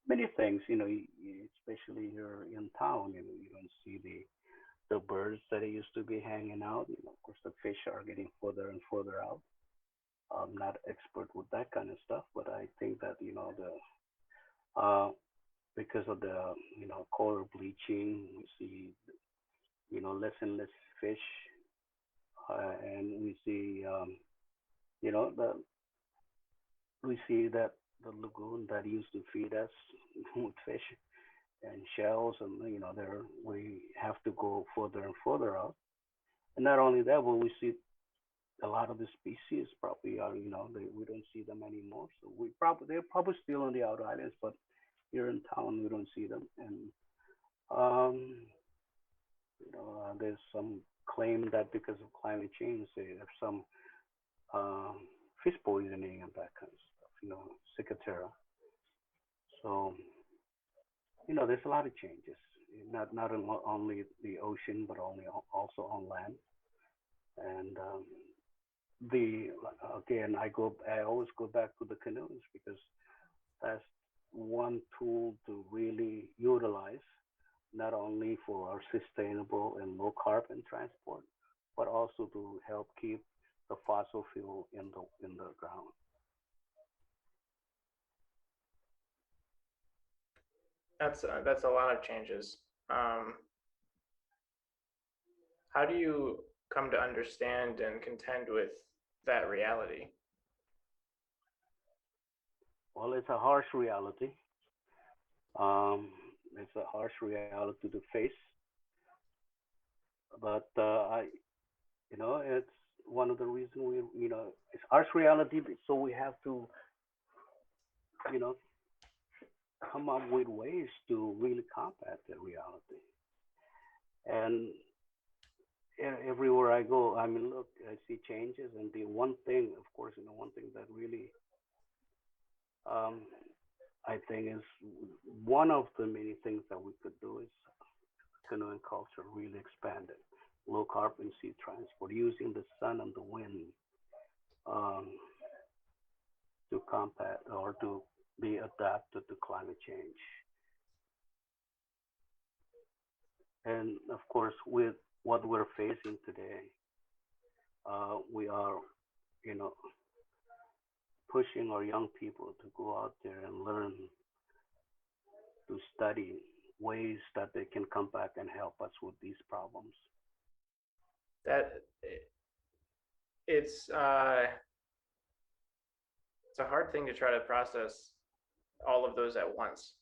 Many things, especially here in town, you don't see the birds that used to be hanging out. Of course, the fish are getting further and further out. I'm not expert with that kind of stuff, but I think that the because of the color bleaching, we see less and less fish, and we see the we see that the lagoon that used to feed us with fish and shells, and there we have to go further and further out. And not only that, but we see a lot of the species probably are we don't see them anymore. So they're probably still on the outer islands, but here in town we don't see them. And um, there's some claim that because of climate change, they have some um, fish poisoning and that kind of stuff. Cicatera. So there's a lot of changes, not only the ocean, but only also on land. And the again, I always go back to the canoes because that's one tool to really utilize, not only for our sustainable and low carbon transport, but also to help keep the fossil fuel in the ground. That's a lot of changes. Um, how do you come to understand and contend with that reality? Well, it's a harsh reality. Um, it's a harsh reality to face, but it's one of the reasons it's harsh reality, so we have to, you know, come up with ways to really combat the reality. And everywhere I go, I mean, look, I see changes, and the one thing, of course, one thing that really, um, I think is one of the many things that we could do is canoeing culture really expanded. Low carbon sea transport, using the sun and the wind um, to combat or to be adapted to climate change. And of course, with what we're facing today, we are, you know, pushing our young people to go out there and learn to study ways that they can come back and help us with these problems. That it's it's a hard thing to try to process all of those at once.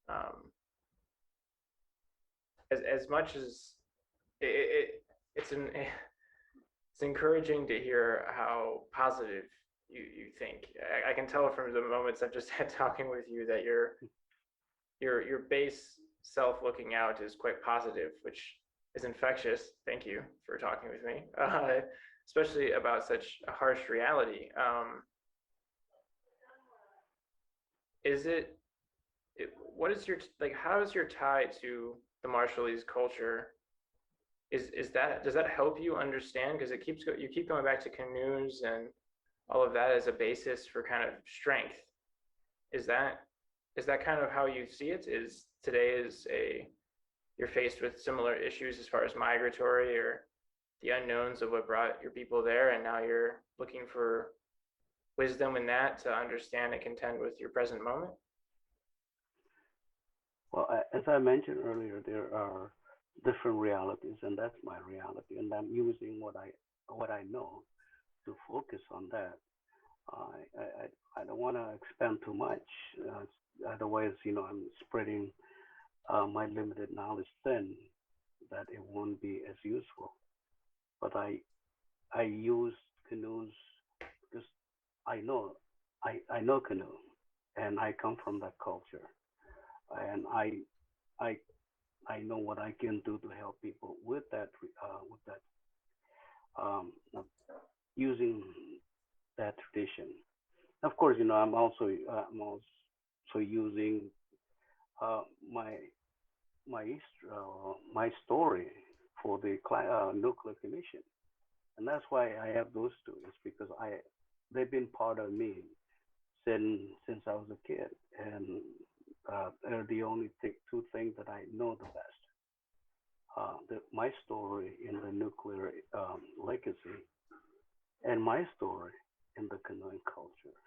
Um, as much as it's it's encouraging to hear how positive you think. I can tell from the moments I've just had talking with you that your base self looking out is quite positive, which is infectious. Thank you for talking with me, especially about such a harsh reality. Is what is your like? How is your tie to the Marshallese culture? Is that does that help you understand? Because you keep going back to canoes and all of that as a basis for kind of strength. Is that is that kind of how you see it? Is today is a you're faced with similar issues as far as migratory or the unknowns of what brought your people there, and now you're looking for wisdom in that to understand and contend with your present moment? Well, as I mentioned earlier, there are different realities, and that's my reality, and I'm using what I know to focus on that. I don't want to expand too much, otherwise, I'm spreading my limited knowledge thin, that it won't be as useful. But I use canoes because I know canoe, and I come from that culture, and I I know what I can do to help people with that using that tradition. Of course, I'm also using uh, my my story for the nuclear commission, and that's why I have those two. It's because they've been part of me since I was a kid, and they're the only two things that I know the best. My story in the nuclear legacy, and my story in the canoeing culture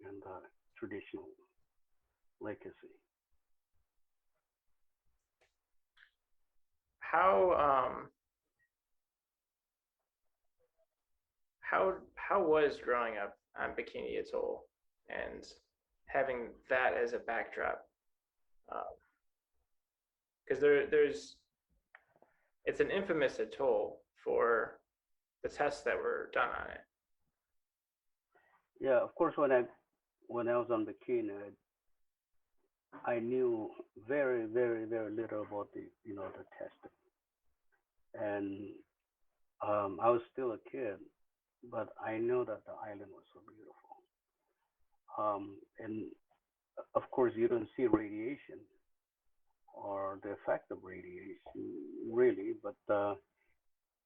and the traditional legacy. How how was growing up on Bikini Atoll and having that as a backdrop? Because there's it's an infamous atoll for the tests that were done on it. Yeah, of course. When I was on bikini, I knew very, very, very little about the testing, and I was still a kid, but I knew that the island was so beautiful. And of course, you don't see radiation or the effect of radiation really, but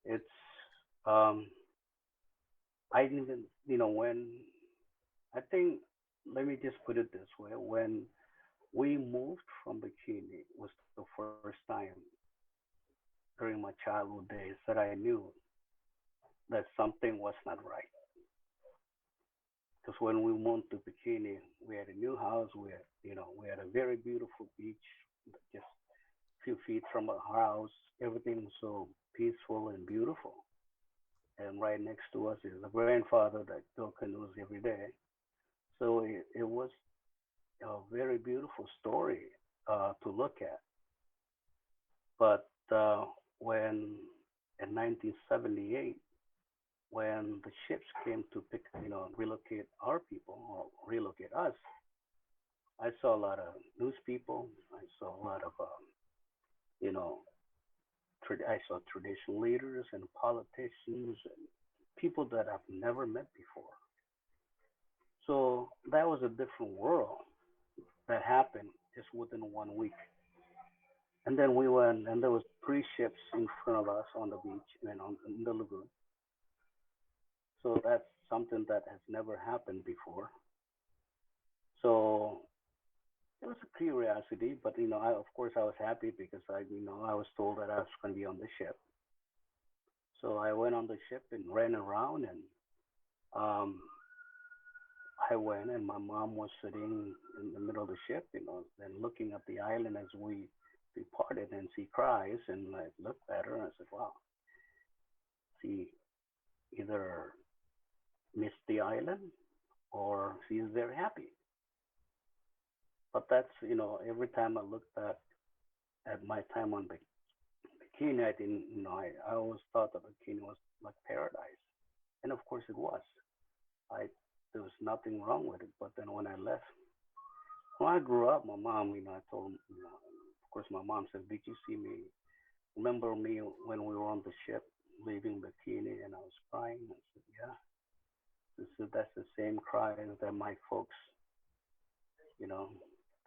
it's um, I didn't even when I think let me just put it this way: when we moved from Bikini was the first time during my childhood days that I knew that something was not right. Because when we moved to Bikini, we had a new house. We had a very beautiful beach, just a few feet from our house. Everything was so peaceful and beautiful. And right next to us is a grandfather that built canoes every day. So it was a very beautiful story to look at. But when in 1978, when the ships came to pick, relocate our people or relocate us, I saw a lot of news people. I saw a lot of, you know, I saw traditional leaders and politicians and people that I've never met before. So that was a different world that happened just within 1 week. And then we went, and there was three ships in front of us on the beach and on in the lagoon. So that's something that has never happened before. So it was a curiosity, but of course, I was happy because I was told that I was going to be on the ship. So I went on the ship and ran around, and um, I went, and my mom was sitting in the middle of the ship, and looking at the island as we departed, and she cries, and I looked at her and I said, "Wow, she either missed the island or she's very happy." But that's every time I looked at my time on Bikini, I didn't I always thought that Bikini was like paradise, and of course it was. I There was nothing wrong with it. But then when I left, when I grew up, my mom, I told of course my mom said, "Did you see me? Remember me when we were on the ship leaving Bikini?" And I was crying. I said, "Yeah." She said, "That's the same crying that my folks, you know,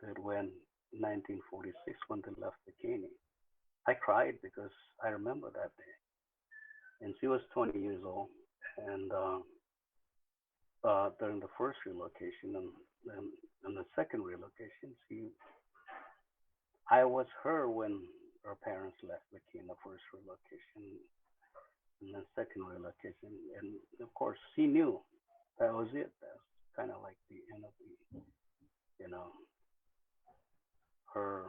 did when 1946 when they left Bikini." I cried because I remember that day. And she was 20 years old. And during the first relocation and the second relocation, I was her when her parents left Bikini, the first relocation and the second relocation. And of course, she knew that was it. That was kind of like the end of you know, her.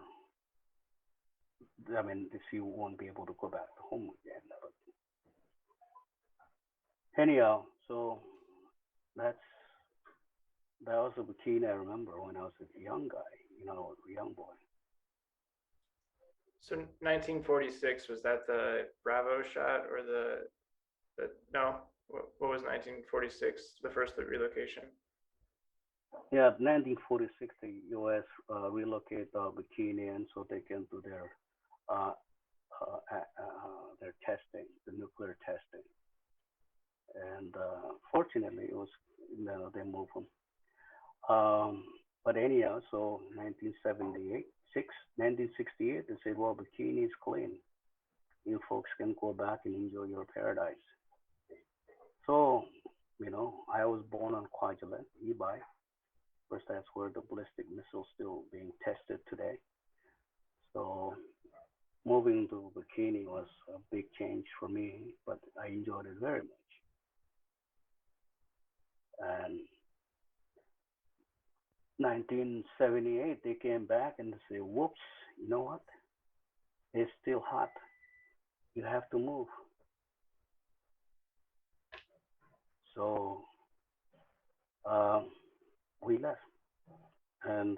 I mean, she won't be able to go back to home again. But anyhow, so that's that was a bikini I remember when I was a young guy, a young boy. So 1946, was that the Bravo shot or the no? What was 1946? The first relocation. Yeah, 1946, the U.S. Relocate bikini, and so they can do uh, their testing, the nuclear testing. And fortunately, it was they moved them. Um, but anyhow, so 1978, 1968, they said, well, bikini is clean. You folks can go back and enjoy your paradise. So, I was born on Kwajalein, Ebi. First, that's where the ballistic missile still being tested today. So, moving to Bikini was a big change for me, but I enjoyed it very much. And 1978, they came back and they said, whoops, you know what? It's still hot. You have to move. So um, we left. And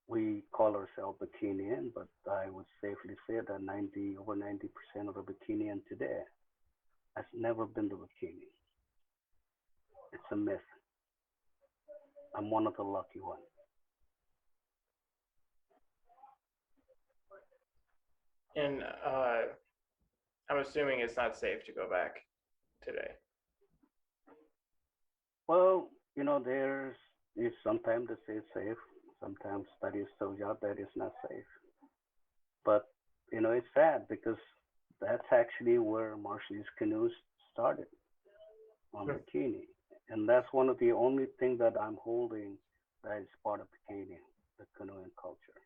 we call ourselves Bikinian, but I would safely say that over 90% of the Bikinian today has never been to Bikini. It's a myth. I'm one of the lucky ones. And I'm assuming it's not safe to go back today. Well, there's is sometimes they say it's safe. Sometimes studies show you that it's not safe. But it's sad because that's actually where Marshallese canoes started on Hmm. bikini, and that's one of the only thing that I'm holding that is part of bikini, the canoeing culture.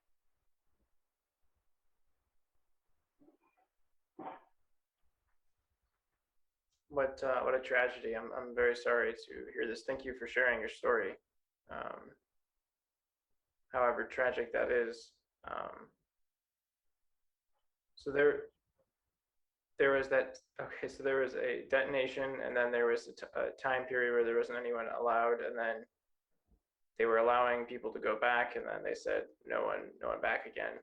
What a tragedy. I'm very sorry to hear this. Thank you for sharing your story. Um, however tragic that is. Um, so there was that. Okay, so there was a detonation, and then there was a time period where there wasn't anyone allowed, and then they were allowing people to go back, and then they said no one back again.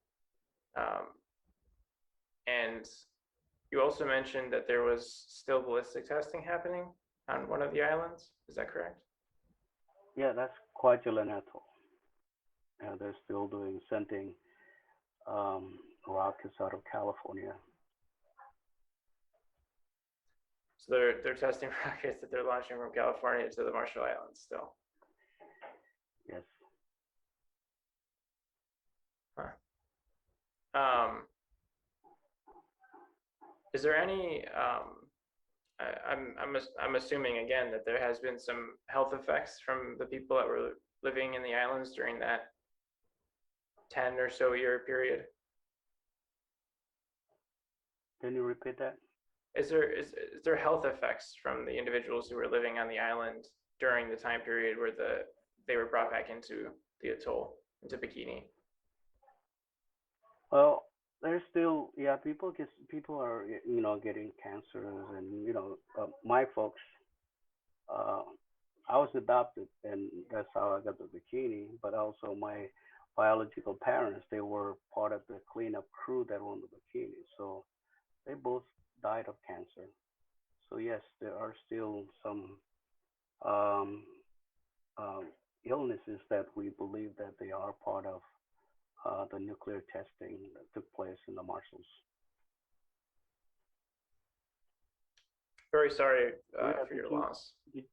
Um, and you also mentioned that there was still ballistic testing happening on one of the islands. Is that correct? Yeah, that's Kwajalein Atoll. They're still doing sending um, rockets out of California. So they're testing rockets that they're launching from California to the Marshall Islands still. Yes. Huh. Um, is there any? I'm assuming again that there has been some health effects from the people that were living in the islands during that 10 or so year period. Can you repeat that? Is there health effects from the individuals who were living on the island during the time period where they were brought back into the atoll, into Bikini? Well, there's still, yeah, people are getting cancers, and my folks. Uh, I was adopted, and that's how I got the bikini. But also my biological parents, they were part of the cleanup crew that won the bikini, so they both died of cancer. So yes, there are still some um, um, illnesses that we believe that they are part of the nuclear testing that took place in the Marshalls. Very sorry Rhea, for your loss. did,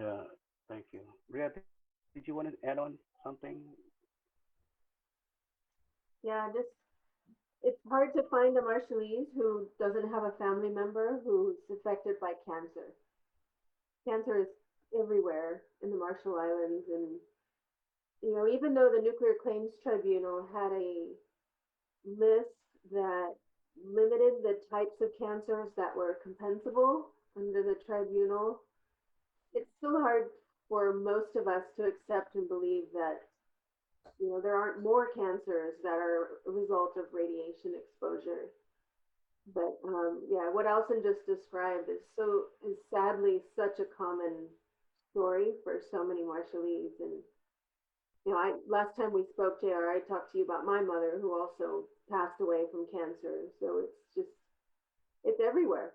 uh, thank you. Rhea, did you want to add on something? Yeah, just it's hard to find a Marshallese who doesn't have a family member who's affected by cancer. Cancer is everywhere in the Marshall Islands, and even though the Nuclear Claims Tribunal had a list that limited the types of cancers that were compensable under the tribunal, it's still hard for most of us to accept and believe that there aren't more cancers that are a result of radiation exposure. But yeah, what Alson just described is sadly such a common story for so many Marshallese. And I last time we spoke, JR, I talked to you about my mother who also passed away from cancer. So it's everywhere.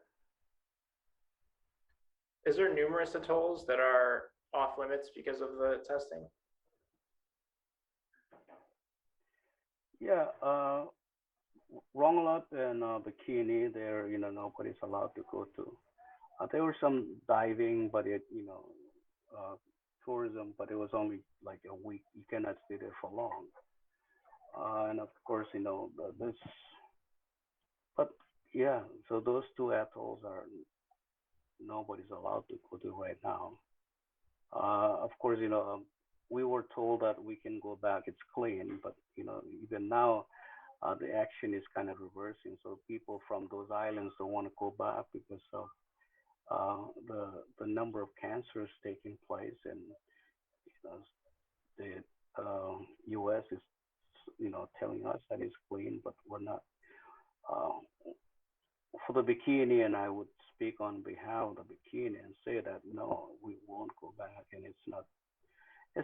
Is there numerous atolls that are off limits because of the testing? Yeah, Rongelap and Bikini, there, nobody's allowed to go to. There was some diving, but uh, tourism, but it was only like a week. You cannot stay there for long. And of course, this, but yeah, so those two atolls are nobody's allowed to go to right now. Of course, we were told that we can go back. It's clean, but even now, the action is kind of reversing. So people from those islands don't want to go back because of the number of cancers taking place, and the U.S. is telling us that it's clean, but we're not. Uh, for the bikini, and I would speak on behalf of the bikini and say that no, we won't go back, and it's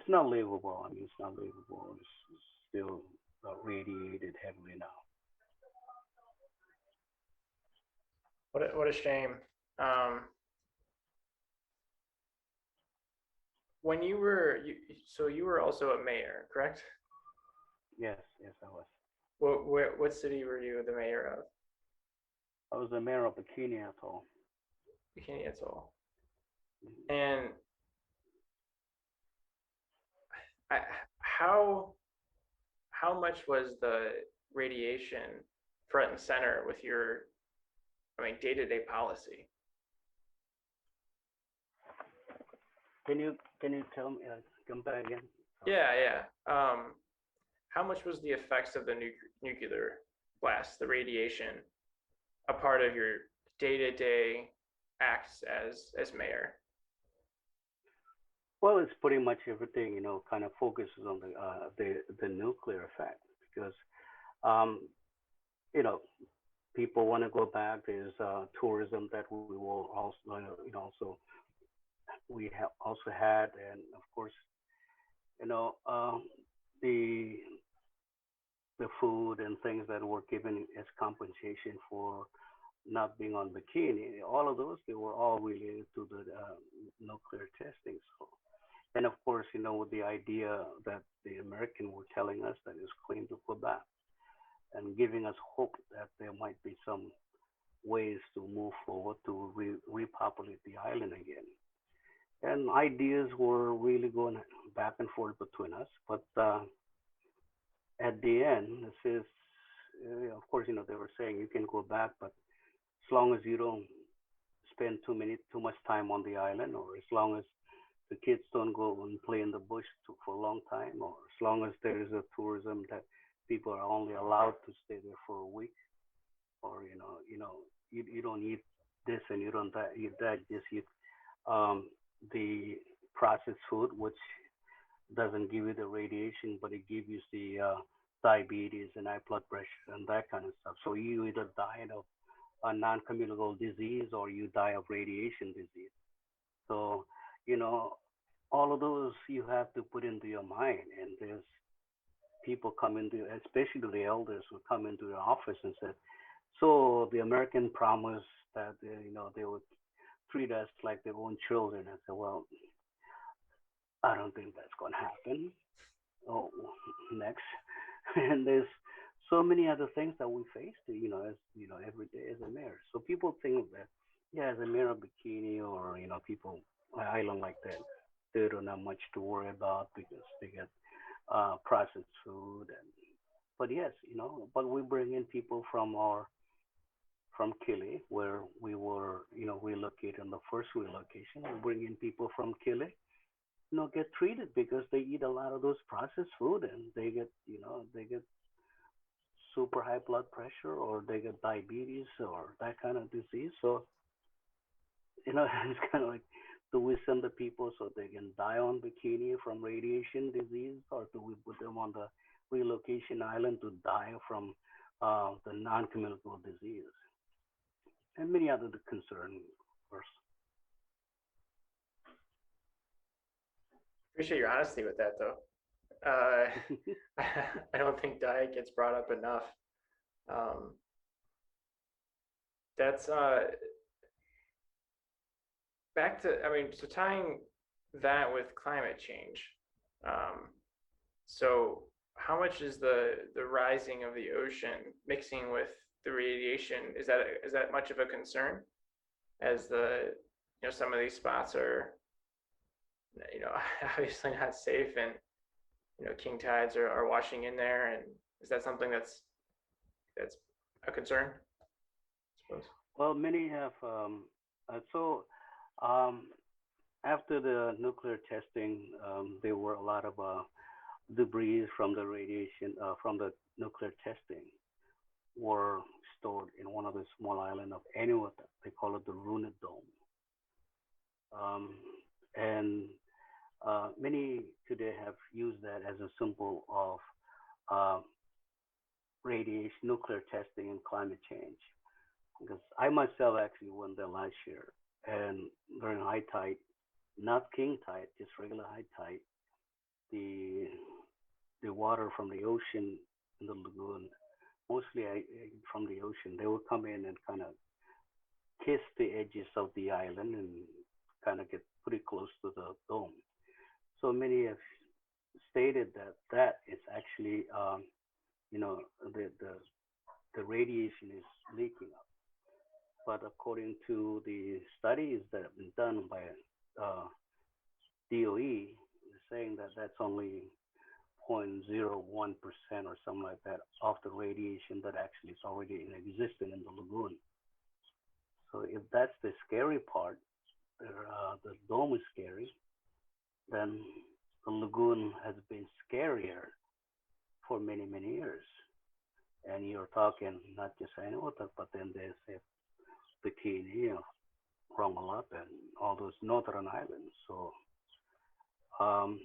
not livable. I mean, it's not livable. It's still radiated heavily now. What a shame. Um, when you were so you were also a mayor, correct? Yes, yes, I was. What city were you the mayor of? I was the mayor of Bikini Atoll. Bikini Atoll. Mhm. And I, how how much was the radiation front and center with your, I mean, day-to-day policy? Can you tell me? Come back again. Sorry. Yeah, yeah. How much was the effects of the nuclear blast, the radiation, a part of your day-to-day acts as mayor? Well, it's pretty much everything, kind of focuses on the nuclear effect because, um, you know, people want to go back. There's tourism that we will also, also we have also had, and of course, you know, the the food and things that were given as compensation for not being on bikini. All of those they were all related to the nuclear testing. So, and of course, with the idea that the American were telling us that it's clean to Quebec and giving us hope that there might be some ways to move forward to repopulate the island again. And ideas were really going back and forth between us, but at the end, this is, of course, they were saying you can go back, but as long as you don't spend too much time on the island, or as long as the kids don't go and play in the bush for a long time, or as long as there is a tourism that people are only allowed to stay there for a week, or you don't eat this and you don't eat that, just eat um, the processed food, which doesn't give you the radiation, but it gives you the diabetes and high blood pressure and that kind of stuff. So you either die of a non-communicable disease or you die of radiation disease. So, you know, all of those you have to put into your mind. And there's people come into, especially the elders who come into your office and said, so the American promised that, they would treat us like their own children. I said, well, I don't think that's going to happen. Oh, next. And there's so many other things that we face, as every day as a mayor. So people think that, yeah, as a mayor of Bikini or people island like that, they don't have much to worry about because they get processed food and. But yes, but we bring in people from Kili, where we were, relocated in the first relocation. We bring in people from Kili, get treated because they eat a lot of those processed food and they get super high blood pressure or they get diabetes or that kind of disease. So, it's kind of like, do we send the people so they can die on bikini from radiation disease, or do we put them on the relocation island to die from the non-communicable disease? And many other concerns, of course. Appreciate your honesty with that, though. Uh, I don't think diet gets brought up enough. Um, that's back to, I mean, so tying that with climate change. Um, so how much is the rising of the ocean mixing with the radiation? Is that much of a concern as some of these spots are, obviously not safe, and king tides are washing in there, and is that something that's a concern, I suppose? Well, many have. So um, after the nuclear testing, there were a lot of debris from the radiation from the nuclear testing were stored in one of the small island of Inuit. They call it the Runit Dome. Um, and many today have used that as a symbol of uh, radiation, nuclear testing, and climate change. Because I myself actually went there last year, and during high tide, not king tide, just regular high tide, the the water from the ocean in the lagoon, mostly from the ocean, they would come in and kind of kiss the edges of the island and kind of get pretty close to the dome. So many have stated that that is actually, you know, the radiation is leaking up. But according to the studies that have been done by DOE, saying that that's only 0.01% or something like that of the radiation that actually is already in existence in the lagoon. So if that's the scary part, the dome is scary, then the lagoon has been scarier for many, many years. And you're talking not just Anahuac, but then there's Bikini, Rongelap, and all those northern islands. So um,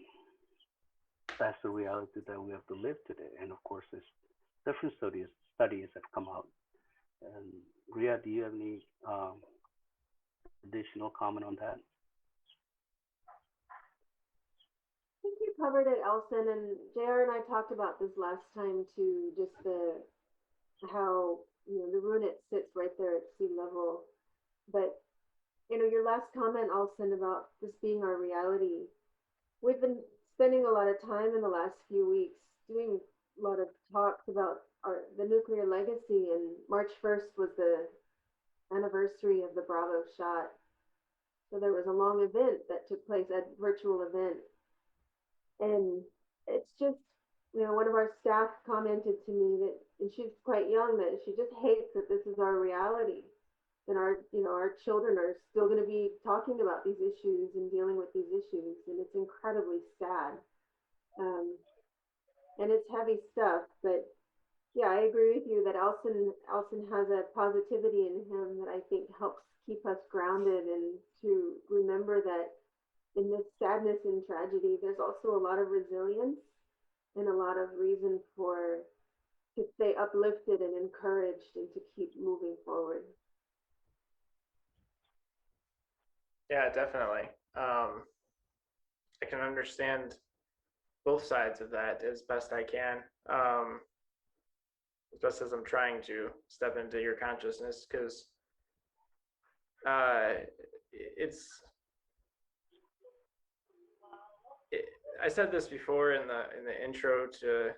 that's the reality that we have to live today. And of course, there's different studies that come out. And Rhea, do you have any additional comment on that? I think you covered it, Alson, and JR and I talked about this last time too, just how the Runet sits right there at sea level. But your last comment, Alson, about this being our reality. We've been spending a lot of time in the last few weeks doing a lot of talks about the nuclear legacy, and March 1st was the anniversary of the Bravo shot. So there was a long event that took place, a virtual event. And it's just, one of our staff commented to me that, and she's quite young, that she just hates that this is our reality. And our children are still going to be talking about these issues and dealing with these issues. And it's incredibly sad. And it's heavy stuff, but yeah, I agree with you that Alson has a positivity in him that I think helps keep us grounded, and to remember that in this sadness and tragedy, there's also a lot of resilience and a lot of reason to stay uplifted and encouraged and to keep moving forward. Yeah, definitely. I can understand both sides of that as best I can, as best as I'm trying to step into your consciousness, because I said this before in the intro to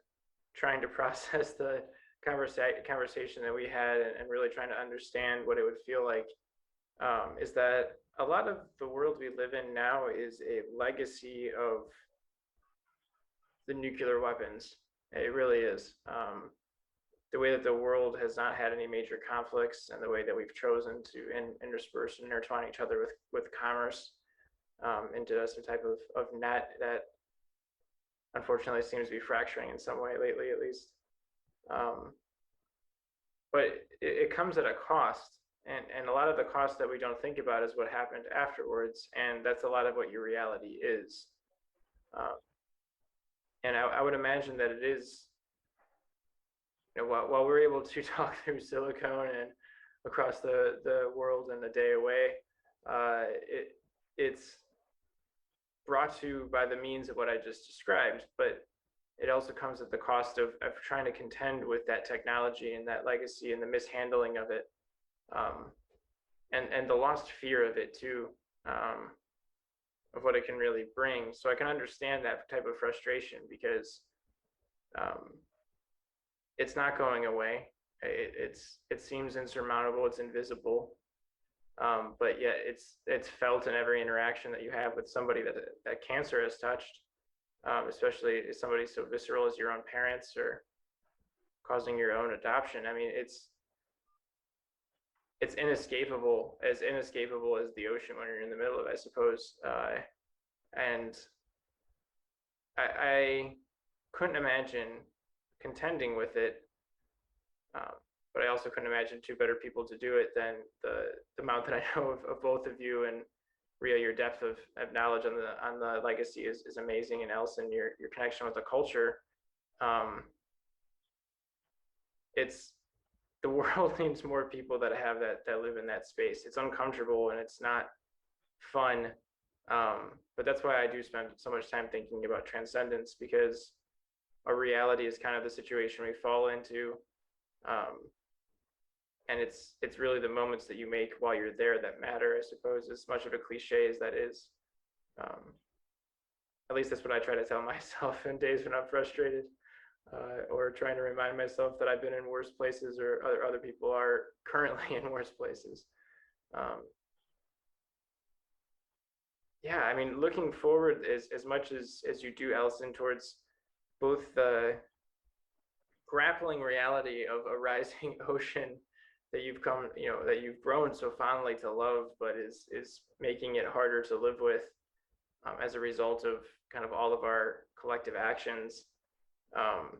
trying to process the conversation that we had, and really trying to understand what it would feel like, is that a lot of the world we live in now is a legacy of the nuclear weapons. It really is. The way that the world has not had any major conflicts, and the way that we've chosen to intersperse and intertwine each other with commerce into some type of net that unfortunately seems to be fracturing in some way lately, at least. But it comes at a cost. And a lot of the cost that we don't think about is what happened afterwards. And that's a lot of what your reality is. And I would imagine that it is, while we're able to talk through silicone and across the world in a day away, it's brought to by the means of what I just described, but it also comes at the cost of trying to contend with that technology and that legacy and the mishandling of it, and the lost fear of it too, of what it can really bring. So I can understand that type of frustration, because it's not going away. It seems insurmountable. It's invisible, but yet it's felt in every interaction that you have with somebody that cancer has touched, especially somebody so visceral as your own parents, or causing your own adoption. I mean, it's inescapable as the ocean when you're in the middle of it, I suppose. And I couldn't imagine contending with it, but I also couldn't imagine two better people to do it than the amount that I know of both of you. And Rhea, your depth of knowledge on the legacy is amazing, and Alson, your connection with the culture. It's the world needs more people that have that live in that space. It's uncomfortable and it's not fun, but that's why I do spend so much time thinking about transcendence, because our reality is kind of the situation we fall into, and it's really the moments that you make while you're there that matter, I suppose, as much of a cliche as that is. At least that's what I try to tell myself in days when I'm frustrated, or trying to remind myself that I've been in worse places, or other people are currently in worse places. Yeah, I mean, looking forward as much as you do, Alison, towards both the grappling reality of a rising ocean that you've come, that you've grown so fondly to love, but is making it harder to live with as a result of kind of all of our collective actions. Um,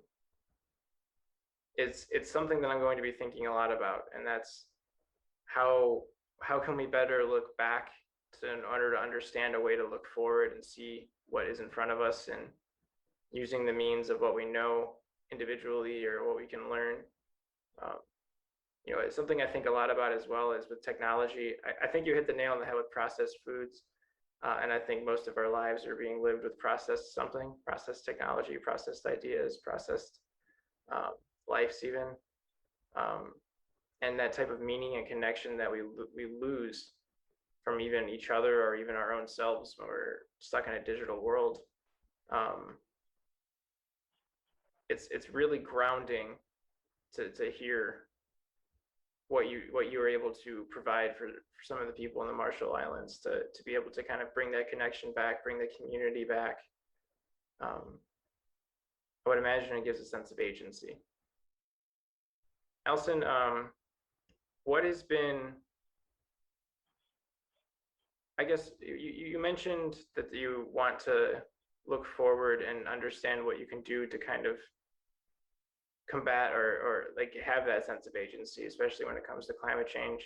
it's something that I'm going to be thinking a lot about, and that's how how can we better look back in order to understand a way to look forward and see what is in front of us, and using the means of what we know individually or what we can learn. Um, it's something I think a lot about as well as with technology. I think you hit the nail on the head with processed foods. And I think most of our lives are being lived with processed something, processed technology, processed ideas, processed um, lives even. Um, and that type of meaning and connection that we lose from even each other or even our own selves when we're stuck in a digital world. Um, it's really grounding to hear what you were able to provide for some of the people in the Marshall Islands to be able to kind of bring that connection back, bring the community back. Um, I would imagine it gives a sense of agency. Alson, what has been, I guess you mentioned that you want to look forward and understand what you can do to kind of combat or like have that sense of agency, especially when it comes to climate change.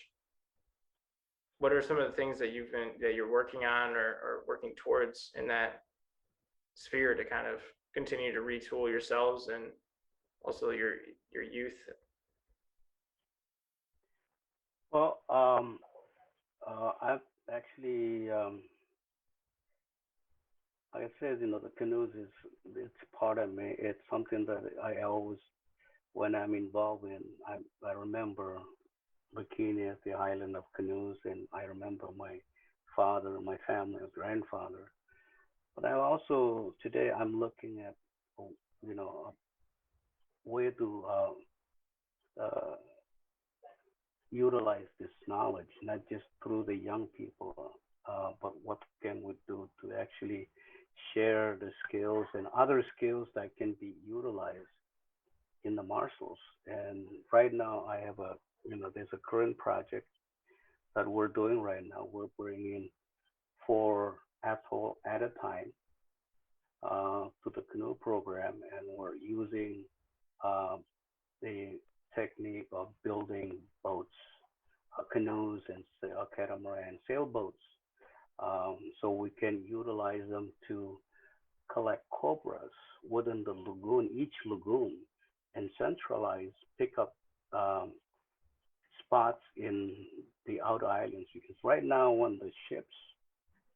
What are some of the things that you're working on or working towards in that sphere to kind of continue to retool yourselves and also your youth? Well, I've actually, like I said, the canoes it's part of me. It's something that I always, when I'm involved in, I remember bikini at the island of Canoes, and I remember my father, my family, my grandfather. But I also today I'm looking at, a way to uh, utilize this knowledge, not just through the young people, but what can we do to actually share the skills and other skills that can be utilized in the Marshalls. And right now, I have there's a current project that we're doing right now. We're bringing 4 atoll at a time to the canoe program, and we're using uh, the technique of building boats, canoes, and catamaran sailboats, so we can utilize them to collect cobras within the lagoon, each lagoon, and centralize, pick up um, spots in the outer islands. Because right now, when the ships,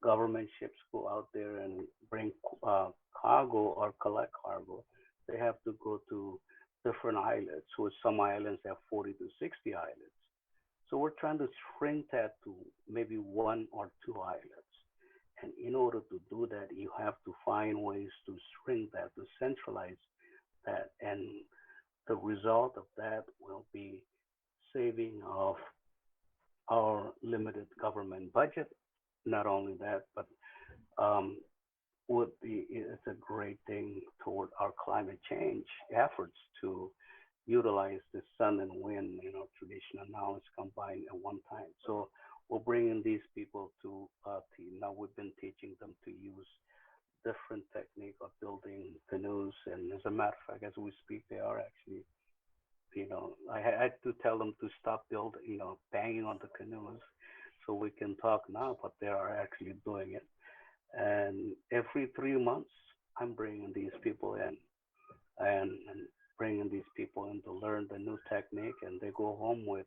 government ships, go out there and bring cargo or collect cargo, they have to go to different islets. So some islands have 40 to 60 islands. So we're trying to shrink that to maybe 1 or 2 islands. And in order to do that, you have to find ways to shrink that, to centralize that. And the result of that will be saving of our limited government budget. Not only that, but um, would be it's a great thing toward our climate change efforts to utilize the sun and wind, traditional knowledge combined at one time. So we're bringing these people to now we've been teaching them to use different technique of building canoes. And as a matter of fact, as we speak, they are actually, I had to tell them to stop building, banging on the canoes so we can talk now, but they are actually doing it. And every 3 months, I'm bringing these people in and bringing these people in to learn the new technique, and they go home with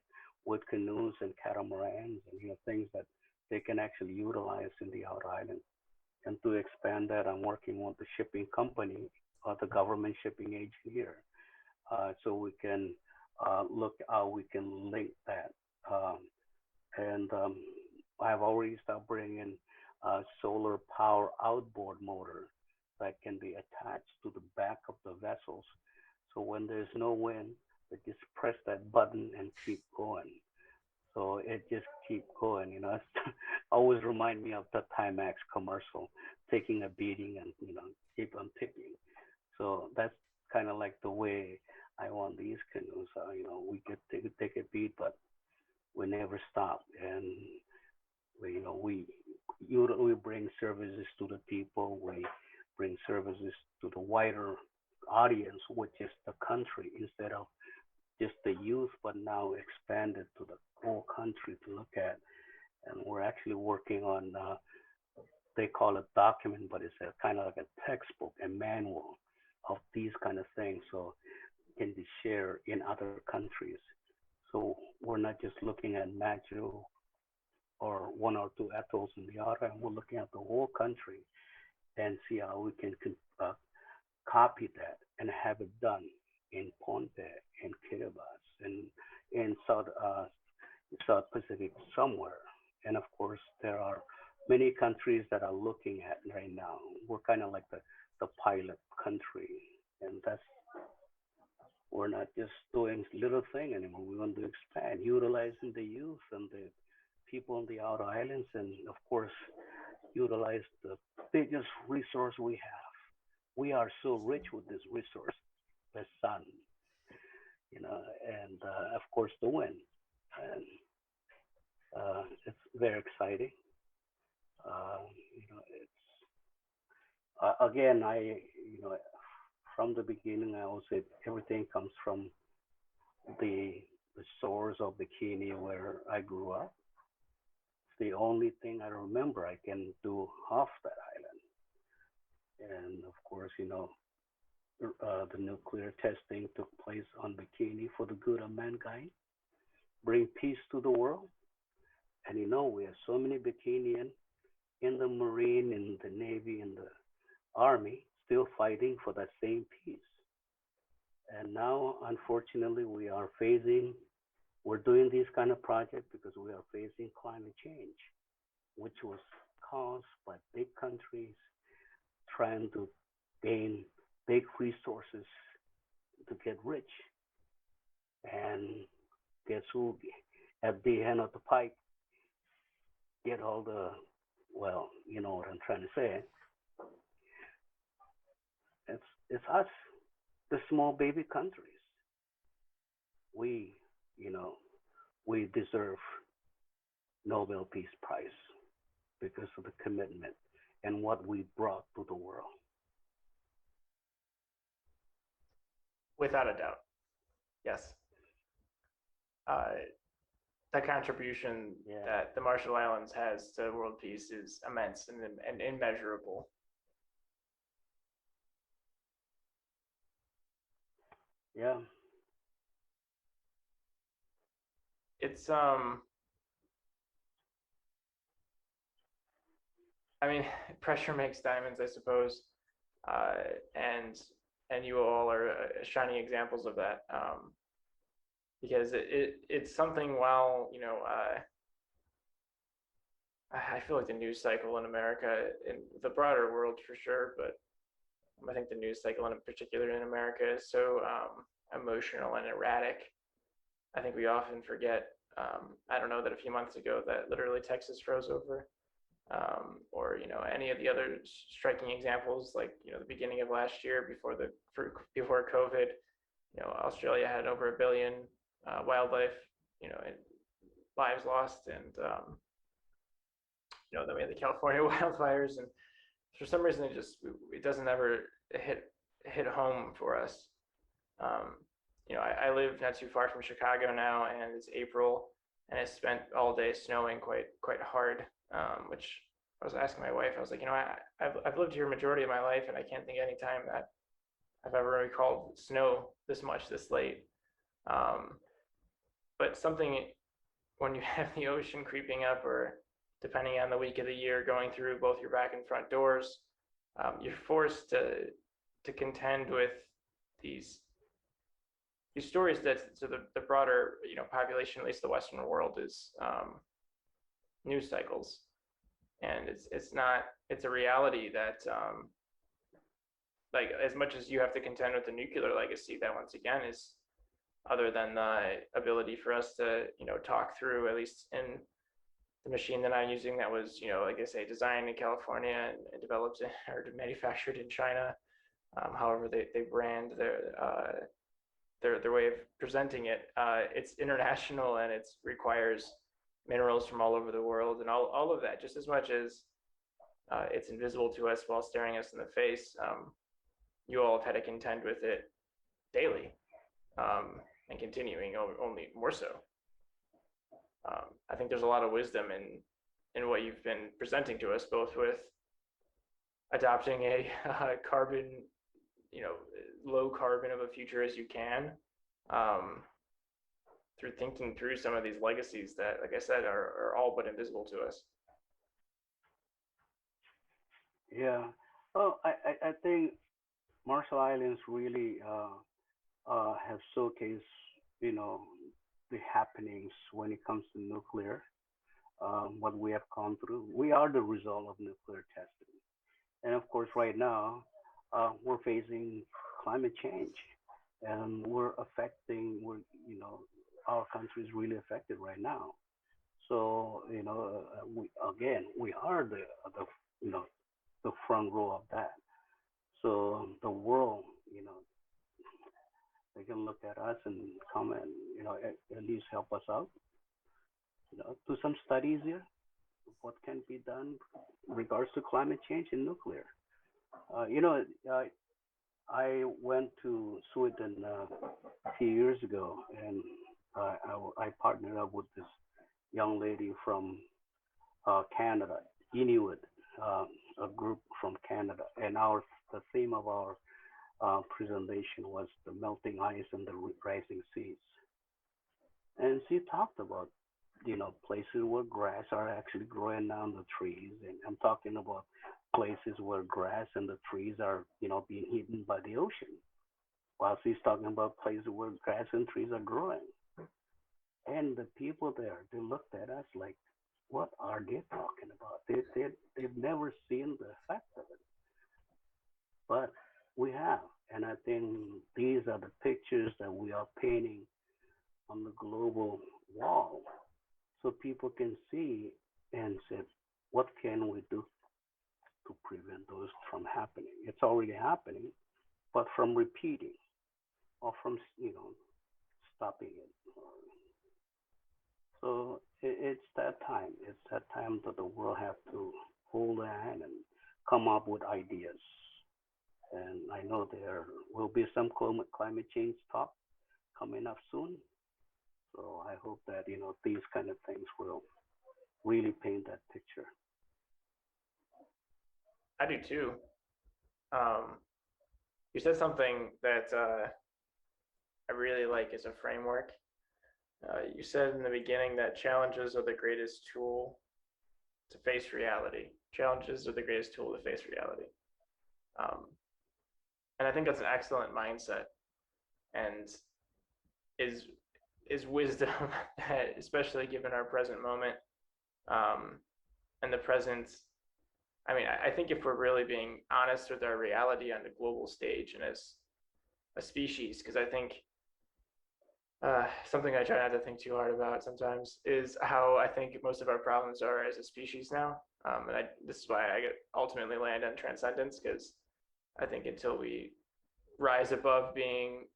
canoes and catamarans and things that they can actually utilize in the outer island. And to expand that, I'm working with the shipping company or the government shipping agent here, so we can look how we can link that. Um, and I've already started bringing solar power outboard motor that can be attached to the back of the vessels. So when there's no wind, they just press that button and keep going. So it just keep going, you know. Always remind me of the Timex commercial, taking a beating and keep on ticking. So that's kind of like the way I want these canoes. We could take a beat, but we never stop, and we bring services to the people. We bring services to the wider audience, which is the country, instead of just the youth, but now expanded to the whole country to look at. And we're actually working on, they call it document, but it's a kind of like a textbook, a manual of these kind of things, so it can be shared in other countries. So we're not just looking at Matthew or one or two atolls in the outer, and we're looking at the whole country and see how we can uh, copy that and have it done in Ponte, in Kiribati, in South Pacific somewhere. And of course, there are many countries that are looking at right now. We're kind of like the pilot country, and we're not just doing little thing anymore. We want to expand, utilizing the youth and the people on the outer islands, and of course, utilize the biggest resource we have. We are so rich with this resource, the sun, and of course the wind. And it's very exciting. It's again, from the beginning, I will say everything comes from the the shores of Bikini where I grew up. It's the only thing I remember I can do off that island. And of course, the nuclear testing took place on Bikini for the good of mankind, bring peace to the world. And we have so many Bikinian in the Marine, in the Navy, in the Army, still fighting for that same peace. And now, unfortunately, we're doing these kind of projects because we are facing climate change, which was caused by big countries trying to gain big resources to get rich. And guess who, at the end of the pipe, get all well, you know what I'm trying to say. It's us, the small baby countries. We, you know, we deserve Nobel Peace Prize because of the commitment and what we brought to the world. Without a doubt, yes. The contribution that the Marshall Islands has to world peace is immense and immeasurable. Yeah. It's I mean, pressure makes diamonds, I suppose, and you all are shining examples of that, because it's something. While I feel like the news cycle in America, in the broader world for sure, but I think the news cycle in particular in America is so emotional and erratic. I think we often forget. I don't know that a few months ago that literally Texas froze over, or any of the other striking examples, like the beginning of last year before COVID. Australia had over 1 billion wildlife, and lives lost, and then we had the California wildfires, and for some reason it doesn't ever hit home for us. I live not too far from Chicago now, and it's April, and it's spent all day snowing quite hard, which I was asking my wife. I was like, I've lived here majority of my life, and I can't think of any time that I've ever recalled snow this much this late. But something, when you have the ocean creeping up, or depending on the week of the year, going through both your back and front doors, you're forced to contend with these stories that to the broader population, at least the Western world, is news cycles, and it's a reality that like, as much as you have to contend with the nuclear legacy, that once again is other than the ability for us to, talk through, at least in the machine that I'm using that was, like I say, designed in California and developed or manufactured in China. However, they brand their way of presenting it. It's international and it requires minerals from all over the world and all of that, just as much as it's invisible to us while staring us in the face. You all have had to contend with it daily, and continuing only more so. I think there's a lot of wisdom in what you've been presenting to us, both with adopting a carbon, low carbon of a future as you can, through thinking through some of these legacies that, like I said, are all but invisible to us. Yeah. Well, I think Marshall Islands really have showcased, the happenings when it comes to nuclear, what we have gone through. We are the result of nuclear testing. And of course, right now, we're facing climate change and our country is really affected right now. So, we are the front row of that. So the world, they can look at us and come and, at least help us out, do some studies here, what can be done in regards to climate change and nuclear. I went to Sweden a few years ago, and I partnered up with this young lady from Canada, Inuit, a group from Canada, and the theme of our presentation was the melting ice and the rising seas. And she talked about, places where grass are actually growing on the trees, and I'm talking about places where grass and the trees are, being eaten by the ocean, while she's talking about places where grass and trees are growing. And the people there, they looked at us like, what are they talking about? They've never seen the effect of it. But we have. And I think these are the pictures that we are painting on the global wall so people can see and say, what can we do to prevent those from happening? It's already happening, but from repeating or from, stopping it. So it's that time. It's that time that the world have to hold a hand and come up with ideas. And I know there will be some climate change talk coming up soon. So I hope that, these kind of things will really paint that picture. I do too. You said something that I really like as a framework. You said in the beginning that challenges are the greatest tool to face reality. Challenges are the greatest tool to face reality. And I think that's an excellent mindset, and is wisdom that, especially given our present moment, and the present. I mean, I think if we're really being honest with our reality on the global stage and as a species, because I think something I try not to think too hard about sometimes is how I think most of our problems are as a species now. And this is why I ultimately land on transcendence, because I think until we rise above being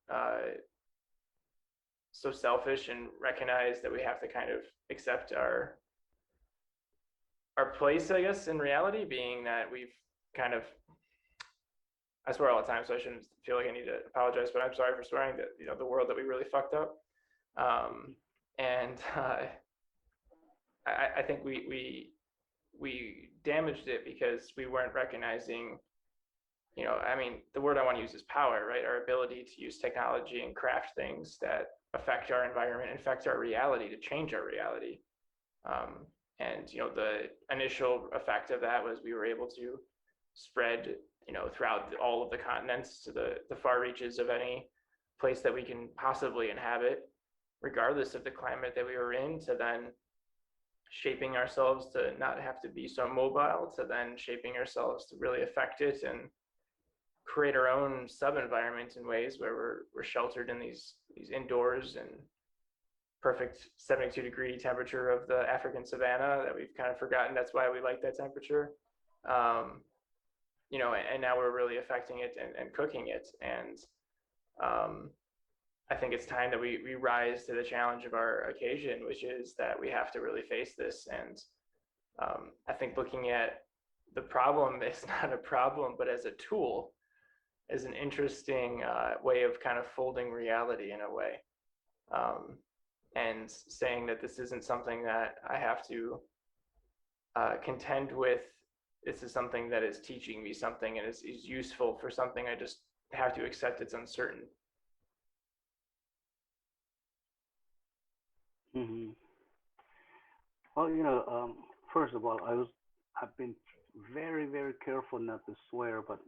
so selfish and recognize that we have to kind of accept our place, I guess, in reality, being that we've kind of, I swear all the time, so I shouldn't feel like I need to apologize, but I'm sorry for swearing that, the world that we really fucked up. And I think we damaged it because we weren't recognizing, I mean, the word I want to use is power, right? Our ability to use technology and craft things that affect our environment, affect our reality, to change our reality. And the initial effect of that was we were able to spread, throughout all of the continents to the far reaches of any place that we can possibly inhabit, regardless of the climate that we were in, to then shaping ourselves to not have to be so mobile, to then shaping ourselves to really affect it and create our own sub-environment in ways where we're sheltered in these these indoors and perfect 72-degree temperature of the African savanna that we've kind of forgotten. That's why we like that temperature. And now we're really affecting it and cooking it. And I think it's time that we rise to the challenge of our occasion, which is that we have to really face this. And I think looking at the problem is not a problem, but as a tool, is an interesting way of kind of folding reality in a way. And saying that this isn't something that I have to contend with. This is something that is teaching me something and is useful for something. I just have to accept it's uncertain. Mm-hmm. Well, first of all, I've been very, very careful not to swear, but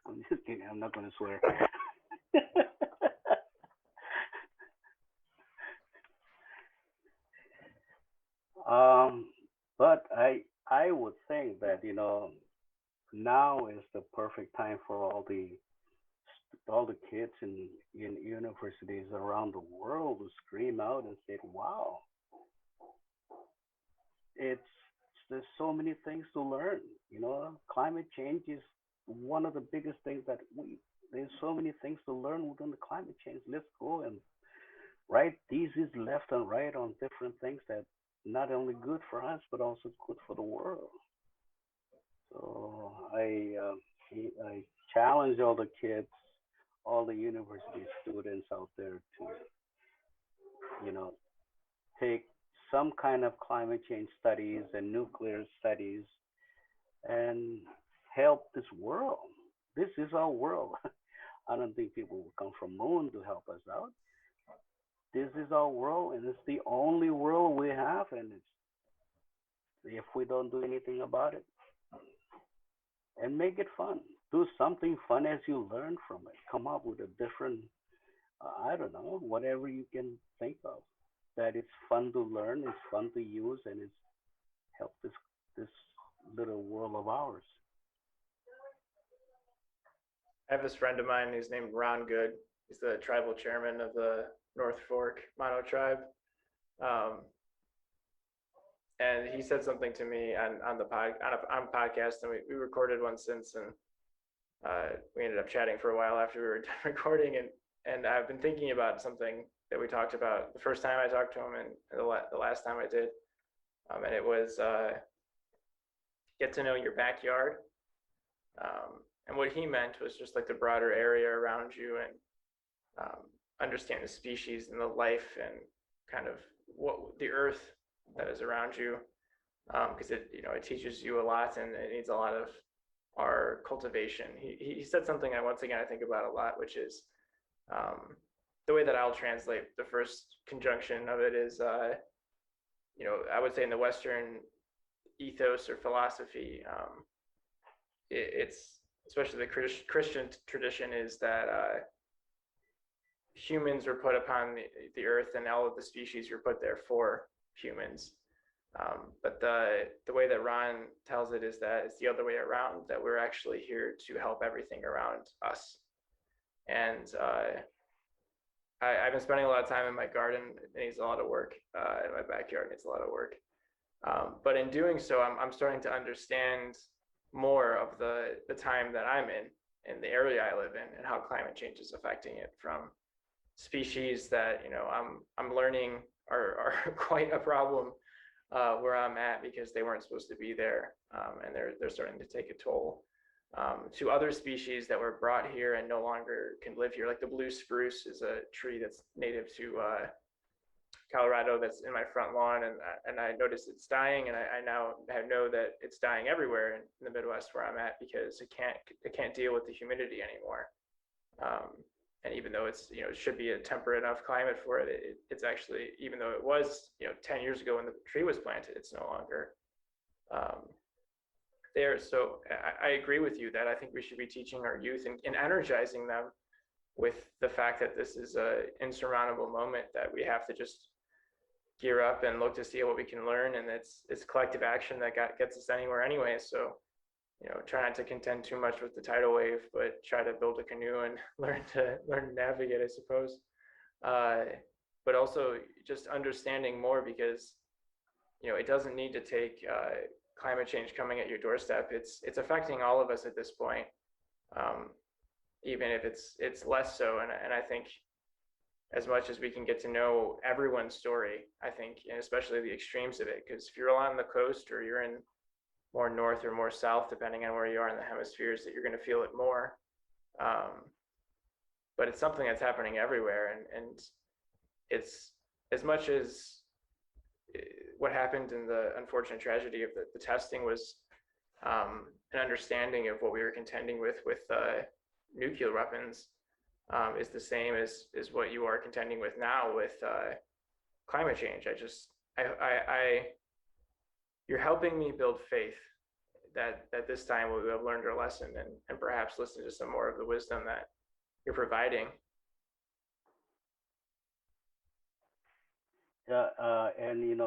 I'm just kidding. I'm not going to swear. But I would think that now is the perfect time for all the kids in universities around the world to scream out and say, "Wow, it's there's so many things to learn." Climate change is one of the biggest things that there's so many things to learn within the climate change. Let's go and write theses left and right on different things that not only good for us but also good for the world. So I challenge all the kids, all the university students out there to take some kind of climate change studies and nuclear studies and help this world. This is our world. I don't think people will come from moon to help us out. This is our world, and it's the only world we have. And if we don't do anything about it, and make it fun, do something fun as you learn from it. Come up with a different, I don't know, whatever you can think of. That it's fun to learn, it's fun to use, and it's help this little world of ours. I have this friend of mine who's named Ron Good. He's the tribal chairman of the North Fork Mono tribe. Um, and he said something to me on the on podcast, and we recorded one since, and we ended up chatting for a while after we were done recording, and I've been thinking about something that we talked about the first time I talked to him and the last time I did, and it was get to know your backyard. And what he meant was just like the broader area around you, and understand the species and the life and kind of what the earth that is around you, because it teaches you a lot, and it needs a lot of our cultivation. He said something I once again I think about a lot, which is the way that I'll translate the first conjunction of it is I would say in the Western ethos or philosophy, it's especially the Christian tradition is that humans were put upon the earth, and all of the species were put there for humans. But the way that Ron tells it is that it's the other way around, that we're actually here to help everything around us. And I've been spending a lot of time in my garden. It needs a lot of work. In my backyard, it needs a lot of work. But in doing so, I'm starting to understand more of the time that I'm in the area I live in, and how climate change is affecting it, from species that I'm learning are quite a problem where I'm at because they weren't supposed to be there, and they're starting to take a toll, to other species that were brought here and no longer can live here. Like the blue spruce is a tree that's native to Colorado that's in my front lawn, and I noticed it's dying, and I now know that it's dying everywhere in the Midwest where I'm at, because it can't deal with the humidity anymore. And even though it should be a temperate enough climate for it, it's actually, even though it was 10 years ago when the tree was planted, it's no longer there. So I agree with you that I think we should be teaching our youth and energizing them with the fact that this is a insurmountable moment, that we have to just gear up and look to see what we can learn, and it's collective action that gets us anywhere anyway. So try not to contend too much with the tidal wave, but try to build a canoe and learn to navigate, I suppose. but also just understanding more because it doesn't need to take climate change coming at your doorstep. It's affecting all of us at this point, um, even if it's less so. And I think as much as we can get to know everyone's story, I think, and especially the extremes of it, because if you're along the coast or you're in more north or more south, depending on where you are in the hemispheres, that you're going to feel it more. Um, but it's something that's happening everywhere, and it's as much as what happened in the unfortunate tragedy of the testing was an understanding of what we were contending with nuclear weapons is the same as what you are contending with now with climate change. You're helping me build faith that this time we have learned our lesson and perhaps listen to some more of the wisdom that you're providing. Yeah, and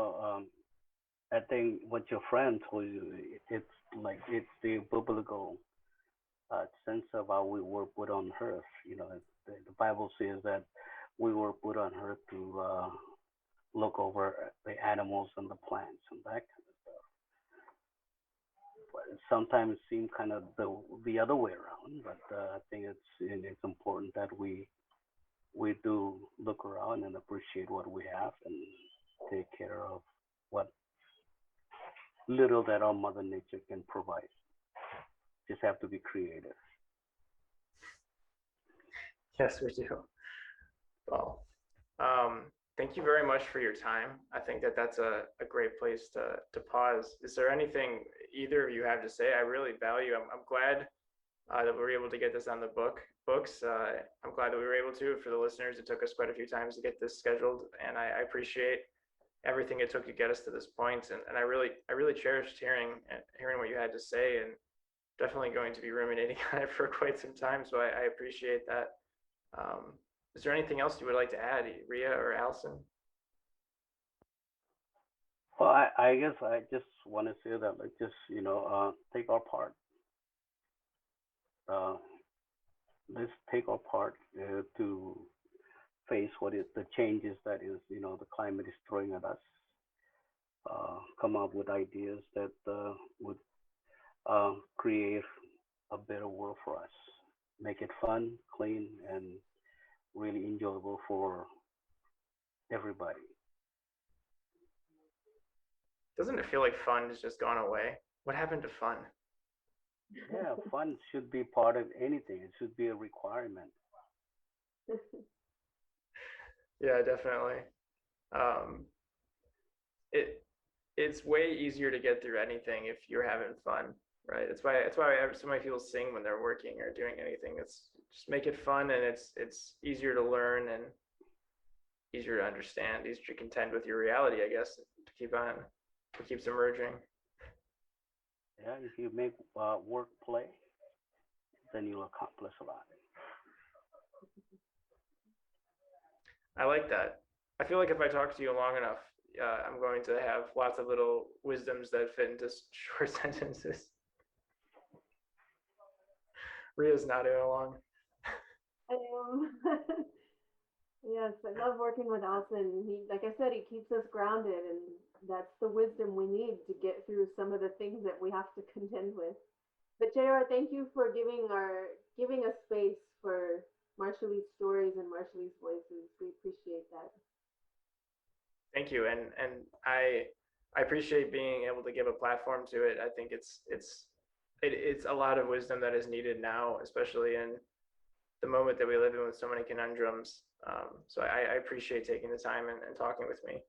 I think what your friend told you, it's the biblical sense of how we were put on earth. The Bible says that we were put on earth to look over the animals and the plants and that kind of stuff. But it sometimes seems kind of the other way around. But I think it's important that we do look around and appreciate what we have and take care of what little that our Mother Nature can provide. Just have to be creative. Yes, we do. Well, thank you very much for your time. I think that's a great place to pause. Is there anything either of you have to say? I really value. I'm glad that we were able to get this on the books. I'm glad that we were able to. For the listeners, it took us quite a few times to get this scheduled, and I appreciate everything it took to get us to this point. And I really cherished hearing what you had to say, and definitely going to be ruminating on it for quite some time. So I appreciate that. Is there anything else you would like to add, Rhea or Alson? Well, I guess I just want to say that, like, just take our part. Uh, let's take our part to face what is the changes that is the climate is throwing at us. Come up with ideas that would create a better world for us. Make it fun, clean, and really enjoyable for everybody. Doesn't it feel like fun has just gone away? What happened to fun? Yeah, fun should be part of anything. It should be a requirement. Yeah, definitely. Um, it it's way easier to get through anything if you're having fun, right? That's why so many people sing when they're working or doing anything. It's just make it fun, and it's easier to learn and easier to understand, easier to contend with your reality, I guess, to keep emerging. Yeah, if you make work play, then you'll accomplish a lot. I like that. I feel like if I talk to you long enough, I'm going to have lots of little wisdoms that fit into short sentences. Rhea's nodding along. I am. Yes, I love working with Alson. He, like I said, he keeps us grounded, and that's the wisdom we need to get through some of the things that we have to contend with. But JR, thank you for giving us space for Marshallese stories and Marshallese voices. We appreciate that. Thank you, and I appreciate being able to give a platform to it. I think it's a lot of wisdom that is needed now, especially in the moment that we live in with so many conundrums. So I appreciate taking the time and talking with me.